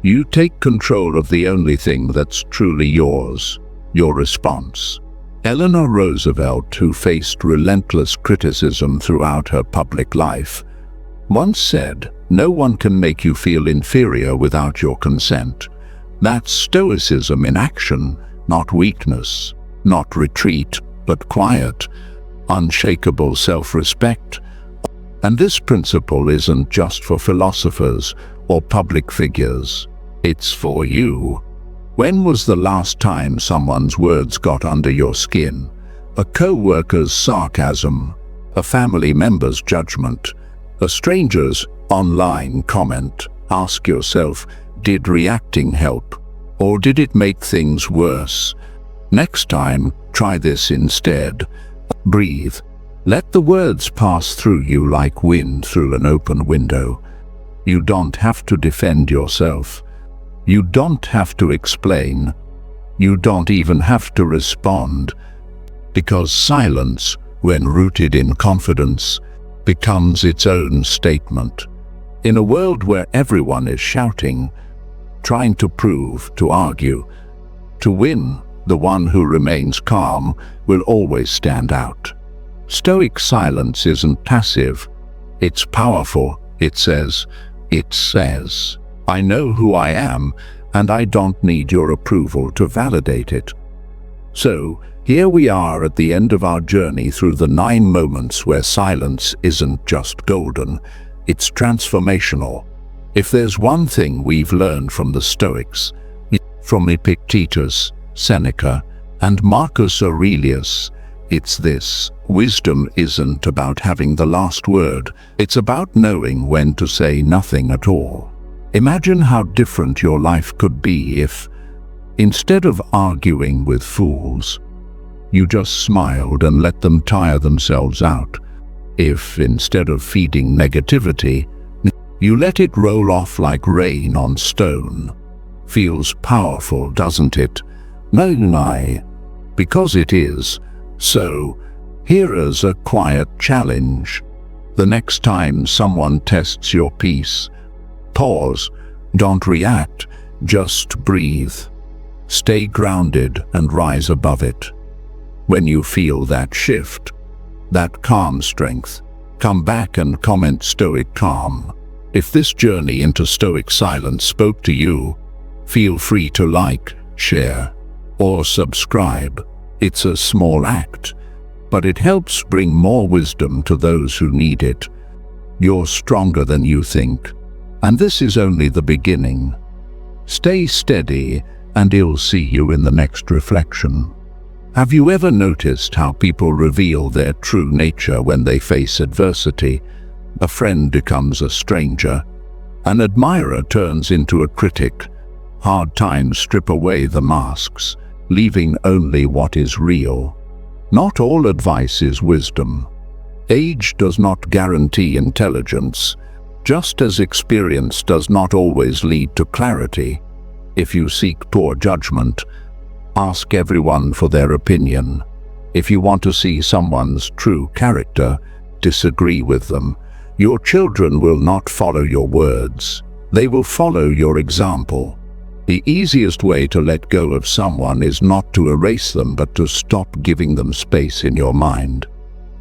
A: You take control of the only thing that's truly yours, your response. Eleanor Roosevelt, who faced relentless criticism throughout her public life, once said, "No one can make you feel inferior without your consent." That's Stoicism in action, not weakness, not retreat, but quiet, unshakable self-respect. And this principle isn't just for philosophers or public figures. It's for you. When was the last time someone's words got under your skin? A co-worker's sarcasm, a family member's judgment, a stranger's online comment? Ask yourself, did reacting help, or did it make things worse? Next time, try this instead. Breathe. Let the words pass through you like wind through an open window. You don't have to defend yourself. You don't have to explain. You don't even have to respond. Because silence, when rooted in confidence, becomes its own statement. In a world where everyone is shouting, trying to prove, to argue, to win, the one who remains calm will always stand out. Stoic silence isn't passive. It's powerful. It says, I know who I am, and I don't need your approval to validate it. So, here we are at the end of our journey through the 9 moments where silence isn't just golden, it's transformational. If there's one thing we've learned from the Stoics, from Epictetus, Seneca, and Marcus Aurelius, it's this: wisdom isn't about having the last word, it's about knowing when to say nothing at all. Imagine how different your life could be if, instead of arguing with fools, you just smiled and let them tire themselves out. If, instead of feeding negativity, You let it roll off like rain on stone. Feels powerful, doesn't it? No, because it is. So, here is a quiet challenge. The next time someone tests your peace, pause. Don't react, just breathe. Stay grounded and rise above it. When you feel that shift, that calm strength, come back and comment Stoic calm. If this journey into Stoic silence spoke to you, feel free to like, share, or subscribe. It's a small act, but it helps bring more wisdom to those who need it. You're stronger than you think, and this is only the beginning. Stay steady, and I'll see you in the next reflection. Have you ever noticed how people reveal their true nature when they face adversity? A friend becomes a stranger. An admirer turns into a critic. Hard times strip away the masks, leaving only what is real. Not all advice is wisdom. Age does not guarantee intelligence, just as experience does not always lead to clarity. If you seek poor judgment, ask everyone for their opinion. If you want to see someone's true character, disagree with them. Your children will not follow your words. They will follow your example. The easiest way to let go of someone is not to erase them, but to stop giving them space in your mind.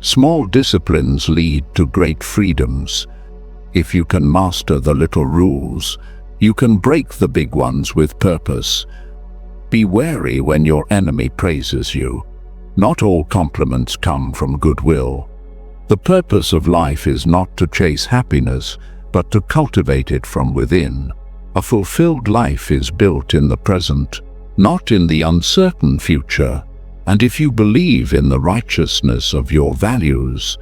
A: Small disciplines lead to great freedoms. If you can master the little rules, you can break the big ones with purpose. Be wary when your enemy praises you. Not all compliments come from goodwill. The purpose of life is not to chase happiness, but to cultivate it from within. A fulfilled life is built in the present, not in the uncertain future. And if you believe in the righteousness of your values,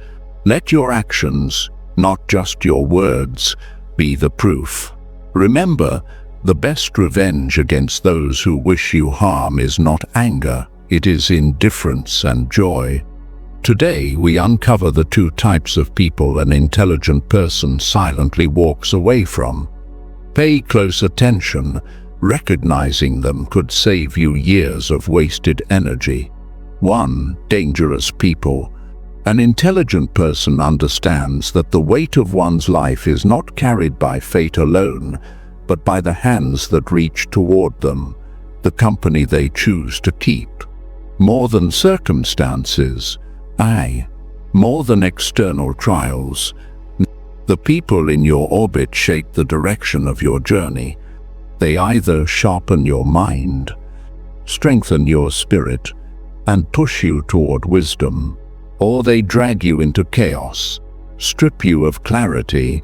A: let your actions, not just your words, be the proof. Remember, the best revenge against those who wish you harm is not anger, it is indifference and joy. Today we uncover the two types of people an intelligent person silently walks away from. Pay close attention. Recognizing them could save you years of wasted energy. 1. Dangerous people. An intelligent person understands that the weight of one's life is not carried by fate alone, but by the hands that reach toward them, the company they choose to keep. More than circumstances, more than external trials, the people in your orbit shape the direction of your journey. They either sharpen your mind, strengthen your spirit, and push you toward wisdom, or they drag you into chaos, strip you of clarity,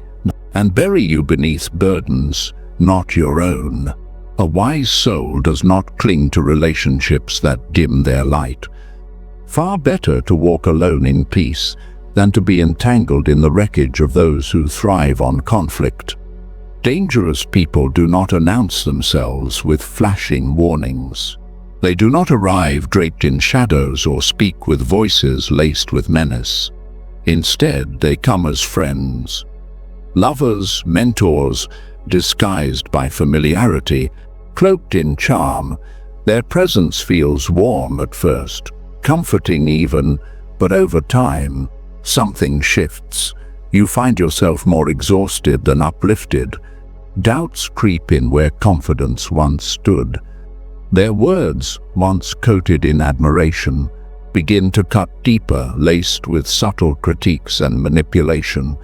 A: and bury you beneath burdens not your own. A wise soul does not cling to relationships that dim their light. Far better to walk alone in peace than to be entangled in the wreckage of those who thrive on conflict. Dangerous people do not announce themselves with flashing warnings. They do not arrive draped in shadows or speak with voices laced with menace. Instead, they come as friends, lovers, mentors, disguised by familiarity, cloaked in charm. Their presence feels warm at first, comforting even, but over time, something shifts. You find yourself more exhausted than uplifted. Doubts creep in where confidence once stood. Their words, once coated in admiration, begin to cut deeper, laced with subtle critiques and manipulation.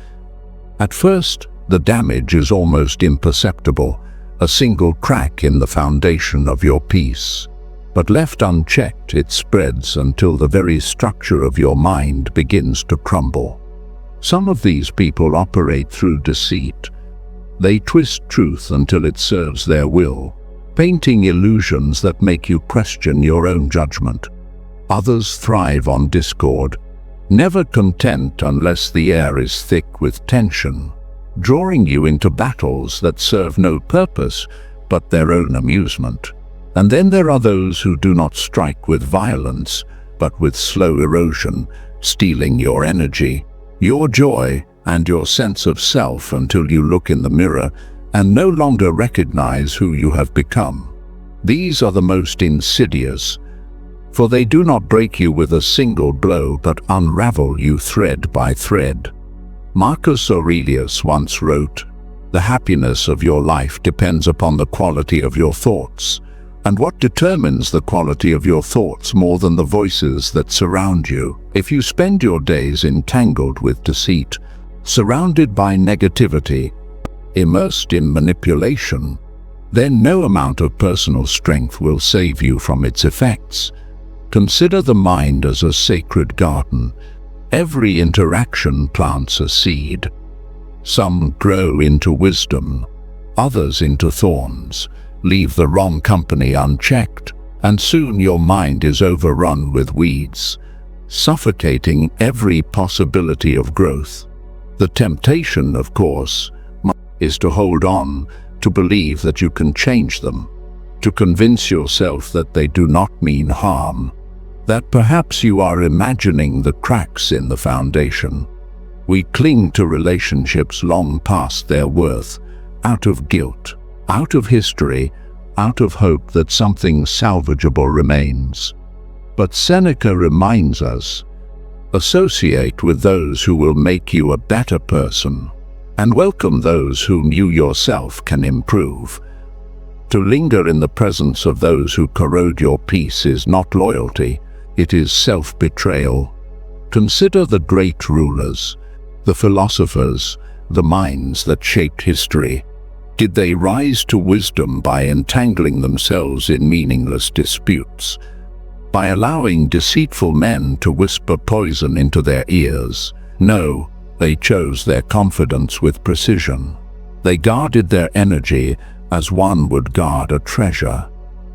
A: At first, the damage is almost imperceptible, a single crack in the foundation of your peace. But left unchecked, it spreads until the very structure of your mind begins to crumble. Some of these people operate through deceit. They twist truth until it serves their will, painting illusions that make you question your own judgment. Others thrive on discord, never content unless the air is thick with tension, drawing you into battles that serve no purpose but their own amusement. And then there are those who do not strike with violence, but with slow erosion, stealing your energy, your joy, and your sense of self until you look in the mirror and no longer recognize who you have become. These are the most insidious, for they do not break you with a single blow but unravel you thread by thread. Marcus Aurelius once wrote, "The happiness of your life depends upon the quality of your thoughts, and what determines the quality of your thoughts more than the voices that surround you? If you spend your days entangled with deceit, surrounded by negativity, immersed in manipulation, then no amount of personal strength will save you from its effects. Consider the mind as a sacred garden. Every interaction plants a seed. Some grow into wisdom, others into thorns. Leave the wrong company unchecked, and soon your mind is overrun with weeds, suffocating every possibility of growth. The temptation, of course, is to hold on, to believe that you can change them, to convince yourself that they do not mean harm, that perhaps you are imagining the cracks in the foundation. We cling to relationships long past their worth, out of guilt, out of history, out of hope that something salvageable remains. But Seneca reminds us, associate with those who will make you a better person, and welcome those whom you yourself can improve. To linger in the presence of those who corrode your peace is not loyalty, it is self-betrayal. Consider the great rulers, the philosophers, the minds that shaped history. Did they rise to wisdom by entangling themselves in meaningless disputes, by allowing deceitful men to whisper poison into their ears? No, they chose their confidence with precision. They guarded their energy as one would guard a treasure,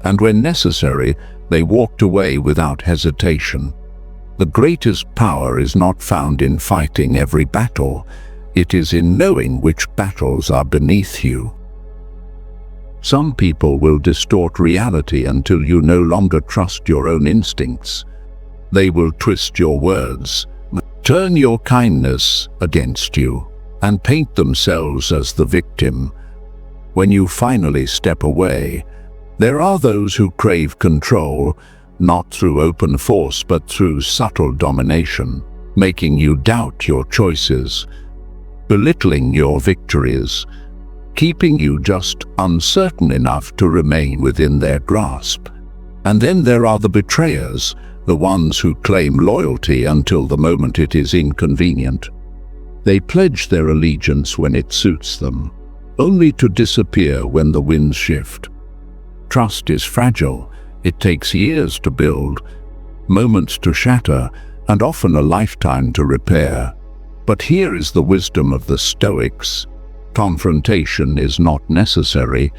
A: and when necessary, they walked away without hesitation. The greatest power is not found in fighting every battle, it is in knowing which battles are beneath you. Some people will distort reality until you no longer trust your own instincts. They will twist your words, turn your kindness against you, and paint themselves as the victim. When you finally step away, there are those who crave control, not through open force but through subtle domination, making you doubt your choices, belittling your victories, keeping you just uncertain enough to remain within their grasp. And then there are the betrayers, the ones who claim loyalty until the moment it is inconvenient. They pledge their allegiance when it suits them, only to disappear when the winds shift. Trust is fragile. It takes years to build, moments to shatter, and often a lifetime to repair. But here is the wisdom of the Stoics. Confrontation is not necessary.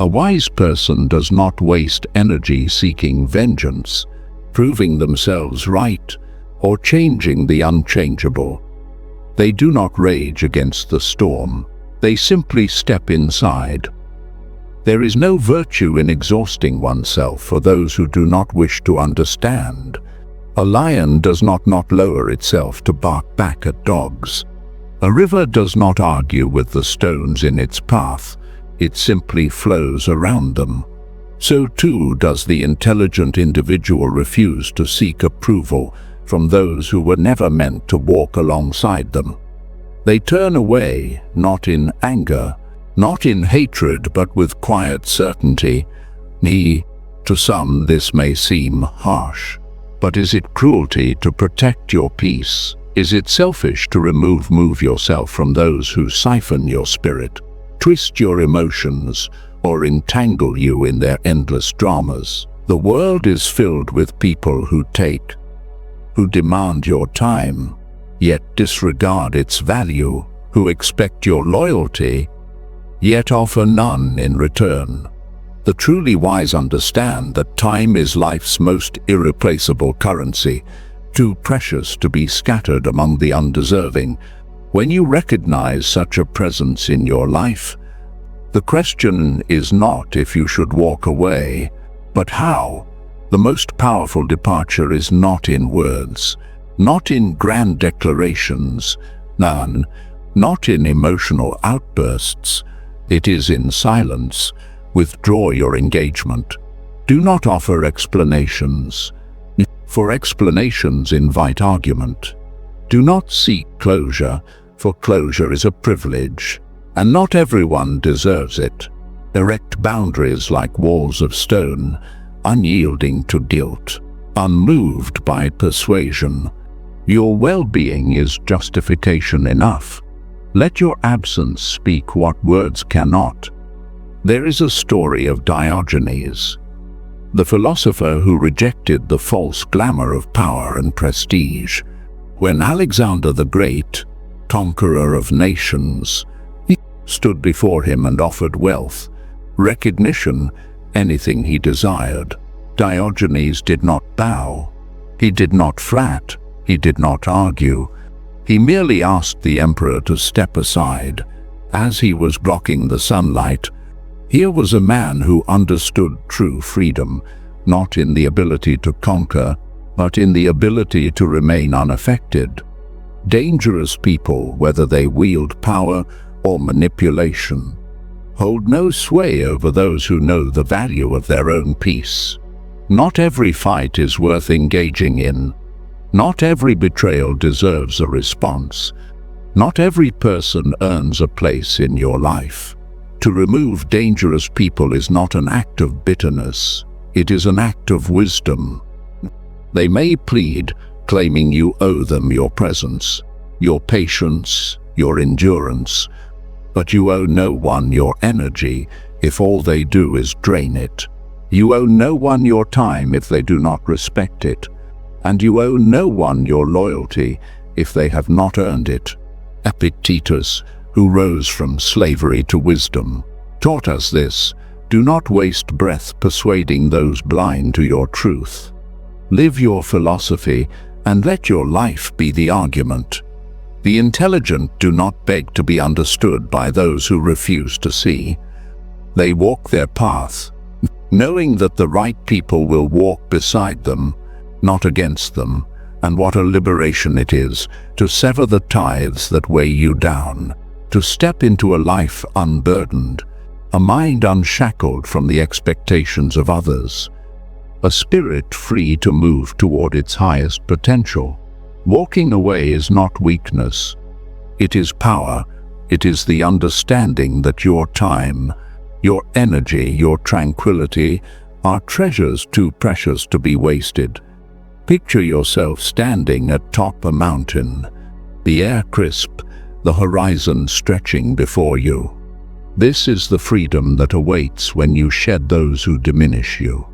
A: A wise person does not waste energy seeking vengeance, proving themselves right, or changing the unchangeable. They do not rage against the storm. They simply step inside. There is no virtue in exhausting oneself for those who do not wish to understand. A lion does not lower itself to bark back at dogs. A river does not argue with the stones in its path. It simply flows around them. So too does the intelligent individual refuse to seek approval from those who were never meant to walk alongside them. They turn away, not in anger, not in hatred, but with quiet certainty. To some this may seem harsh, but is it cruelty to protect your peace? Is it selfish to remove yourself from those who siphon your spirit, twist your emotions, or entangle you in their endless dramas? The world is filled with people who demand your time, yet disregard its value, who expect your loyalty, yet offer none in return. The truly wise understand that time is life's most irreplaceable currency, too precious to be scattered among the undeserving. When you recognize such a presence in your life, the question is not if you should walk away, but how. The most powerful departure is not in words, not in grand declarations, None, not in emotional outbursts. It is in silence. Withdraw your engagement. Do not offer explanations, for explanations invite argument. Do not seek closure, for closure is a privilege, and not everyone deserves it. Erect boundaries like walls of stone, unyielding to guilt, unmoved by persuasion. Your well-being is justification enough. Let your absence speak what words cannot. There is a story of Diogenes, the philosopher who rejected the false glamour of power and prestige. When Alexander the Great, conqueror of nations, stood before him and offered wealth, recognition, anything he desired, Diogenes did not bow. He did not flat. He did not argue. He merely asked the emperor to step aside. As he was blocking the sunlight, here was a man who understood true freedom, not in the ability to conquer, but in the ability to remain unaffected. Dangerous people, whether they wield power or manipulation, hold no sway over those who know the value of their own peace. Not every fight is worth engaging in. Not every betrayal deserves a response. Not every person earns a place in your life. To remove dangerous people is not an act of bitterness. It is an act of wisdom. They may plead, claiming you owe them your presence, your patience, your endurance, but you owe no one your energy if all they do is drain it. You owe no one your time if they do not respect it, and you owe no one your loyalty if they have not earned it. Epictetus, who rose from slavery to wisdom, taught us this: do not waste breath persuading those blind to your truth. Live your philosophy and let your life be the argument. The intelligent do not beg to be understood by those who refuse to see. They walk their path, knowing that the right people will walk beside them, not against them. And what a liberation it is to sever the tithes that weigh you down, to step into a life unburdened, a mind unshackled from the expectations of others, a spirit free to move toward its highest potential. Walking away is not weakness. It is power. It is the understanding that your time, your energy, your tranquility are treasures too precious to be wasted. Picture yourself standing atop a mountain, the air crisp, the horizon stretching before you. This is the freedom that awaits when you shed those who diminish you.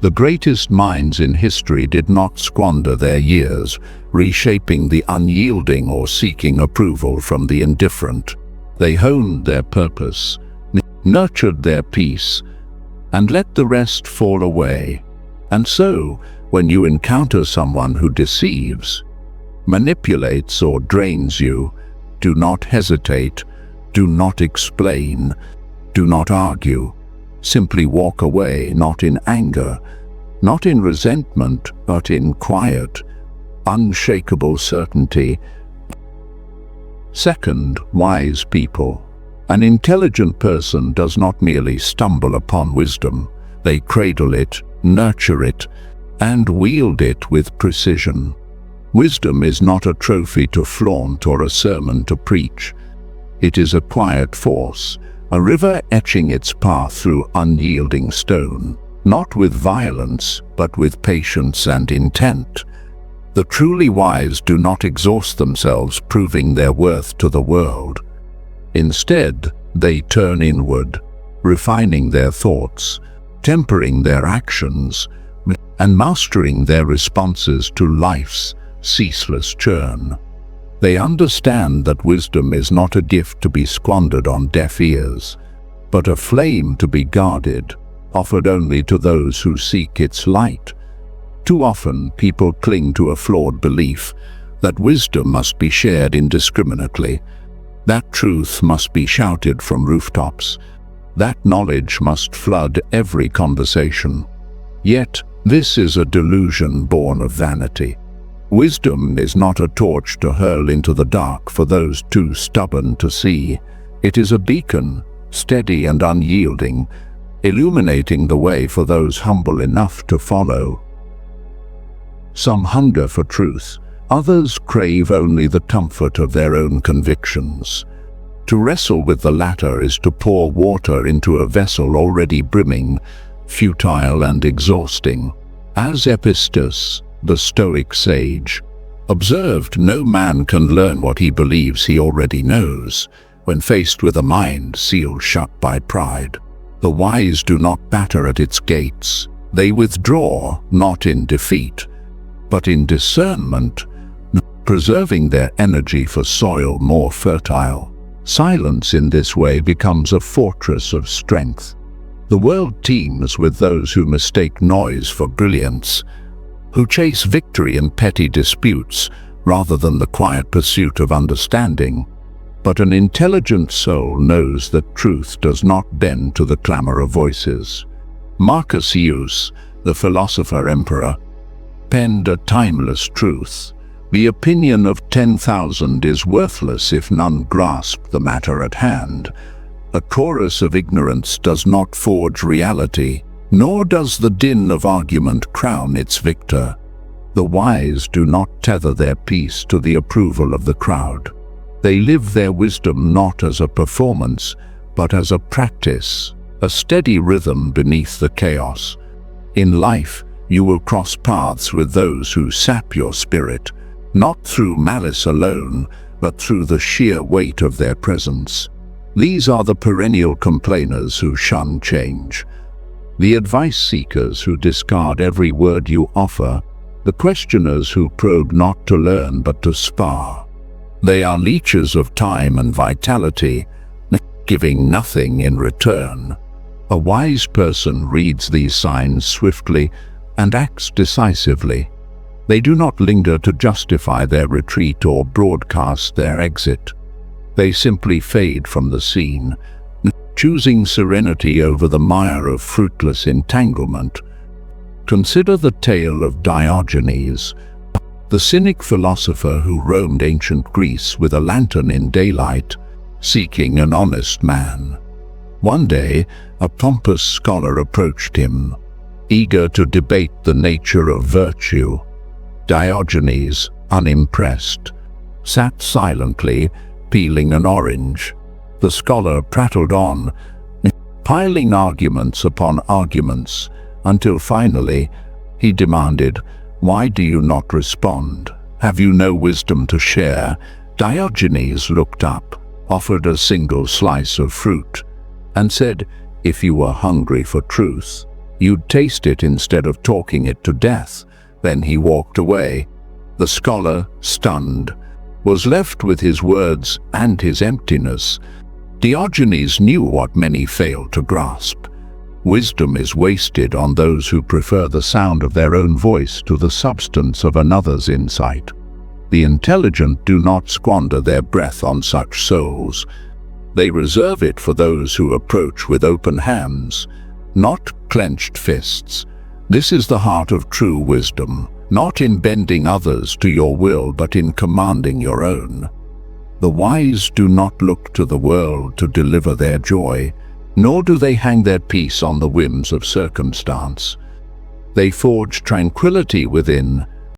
A: The greatest minds in history did not squander their years reshaping the unyielding or seeking approval from the indifferent. They honed their purpose, nurtured their peace, and let the rest fall away. And so, when you encounter someone who deceives, manipulates, or drains you, do not hesitate, do not explain, do not argue. Simply walk away, not in anger, not in resentment, but in quiet, unshakable certainty. Second, wise people. An intelligent person does not merely stumble upon wisdom. They cradle it, nurture it, and wield it with precision. Wisdom is not a trophy to flaunt or a sermon to preach. It is a quiet force, a river etching its path through unyielding stone, not with violence, but with patience and intent. The truly wise do not exhaust themselves proving their worth to the world. Instead, they turn inward, refining their thoughts, tempering their actions, and mastering their responses to life's ceaseless churn. They understand that wisdom is not a gift to be squandered on deaf ears, but a flame to be guarded, offered only to those who seek its light. Too often, people cling to a flawed belief that wisdom must be shared indiscriminately, that truth must be shouted from rooftops, that knowledge must flood every conversation. Yet, this is a delusion born of vanity. Wisdom is not a torch to hurl into the dark for those too stubborn to see. It is a beacon, steady and unyielding, illuminating the way for those humble enough to follow. Some hunger for truth, others crave only the comfort of their own convictions. To wrestle with the latter is to pour water into a vessel already brimming, futile and exhausting. As Epictetus, the Stoic sage, observed, no man can learn what he believes he already knows. When faced with a mind sealed shut by pride, the wise do not batter at its gates. They withdraw, not in defeat, but in discernment, preserving their energy for soil more fertile. Silence in this way becomes a fortress of strength. The world teems with those who mistake noise for brilliance, who chase victory in petty disputes rather than the quiet pursuit of understanding. But an intelligent soul knows that truth does not bend to the clamor of voices. Marcus Aurelius, the philosopher-emperor, penned a timeless truth. The opinion of 10,000 is worthless if none grasp the matter at hand. A chorus of ignorance does not forge reality, nor does the din of argument crown its victor. The wise do not tether their peace to the approval of the crowd. They live their wisdom not as a performance, but as a practice, a steady rhythm beneath the chaos. In life, you will cross paths with those who sap your spirit, not through malice alone, but through the sheer weight of their presence. These are the perennial complainers who shun change, the advice seekers who discard every word you offer, the questioners who probe not to learn but to spar. They are leeches of time and vitality, giving nothing in return. A wise person reads these signs swiftly and acts decisively. They do not linger to justify their retreat or broadcast their exit. They simply fade from the scene, choosing serenity over the mire of fruitless entanglement. Consider the tale of Diogenes, the cynic philosopher who roamed ancient Greece with a lantern in daylight, seeking an honest man. One day, a pompous scholar approached him, eager to debate the nature of virtue. Diogenes, unimpressed, sat silently, peeling an orange. The scholar prattled on, piling arguments upon arguments, until finally he demanded, "Why do you not respond? Have you no wisdom to share?" Diogenes looked up, offered a single slice of fruit, and said, "If you were hungry for truth, you'd taste it instead of talking it to death." Then he walked away. The scholar, stunned, was left with his words and his emptiness. Diogenes knew what many fail to grasp. Wisdom is wasted on those who prefer the sound of their own voice to the substance of another's insight. The intelligent do not squander their breath on such souls. They reserve it for those who approach with open hands, not clenched fists. This is the heart of true wisdom, not in bending others to your will but in commanding your own. The wise do not look to the world to deliver their joy, nor do they hang their peace on the whims of circumstance. They forge tranquility within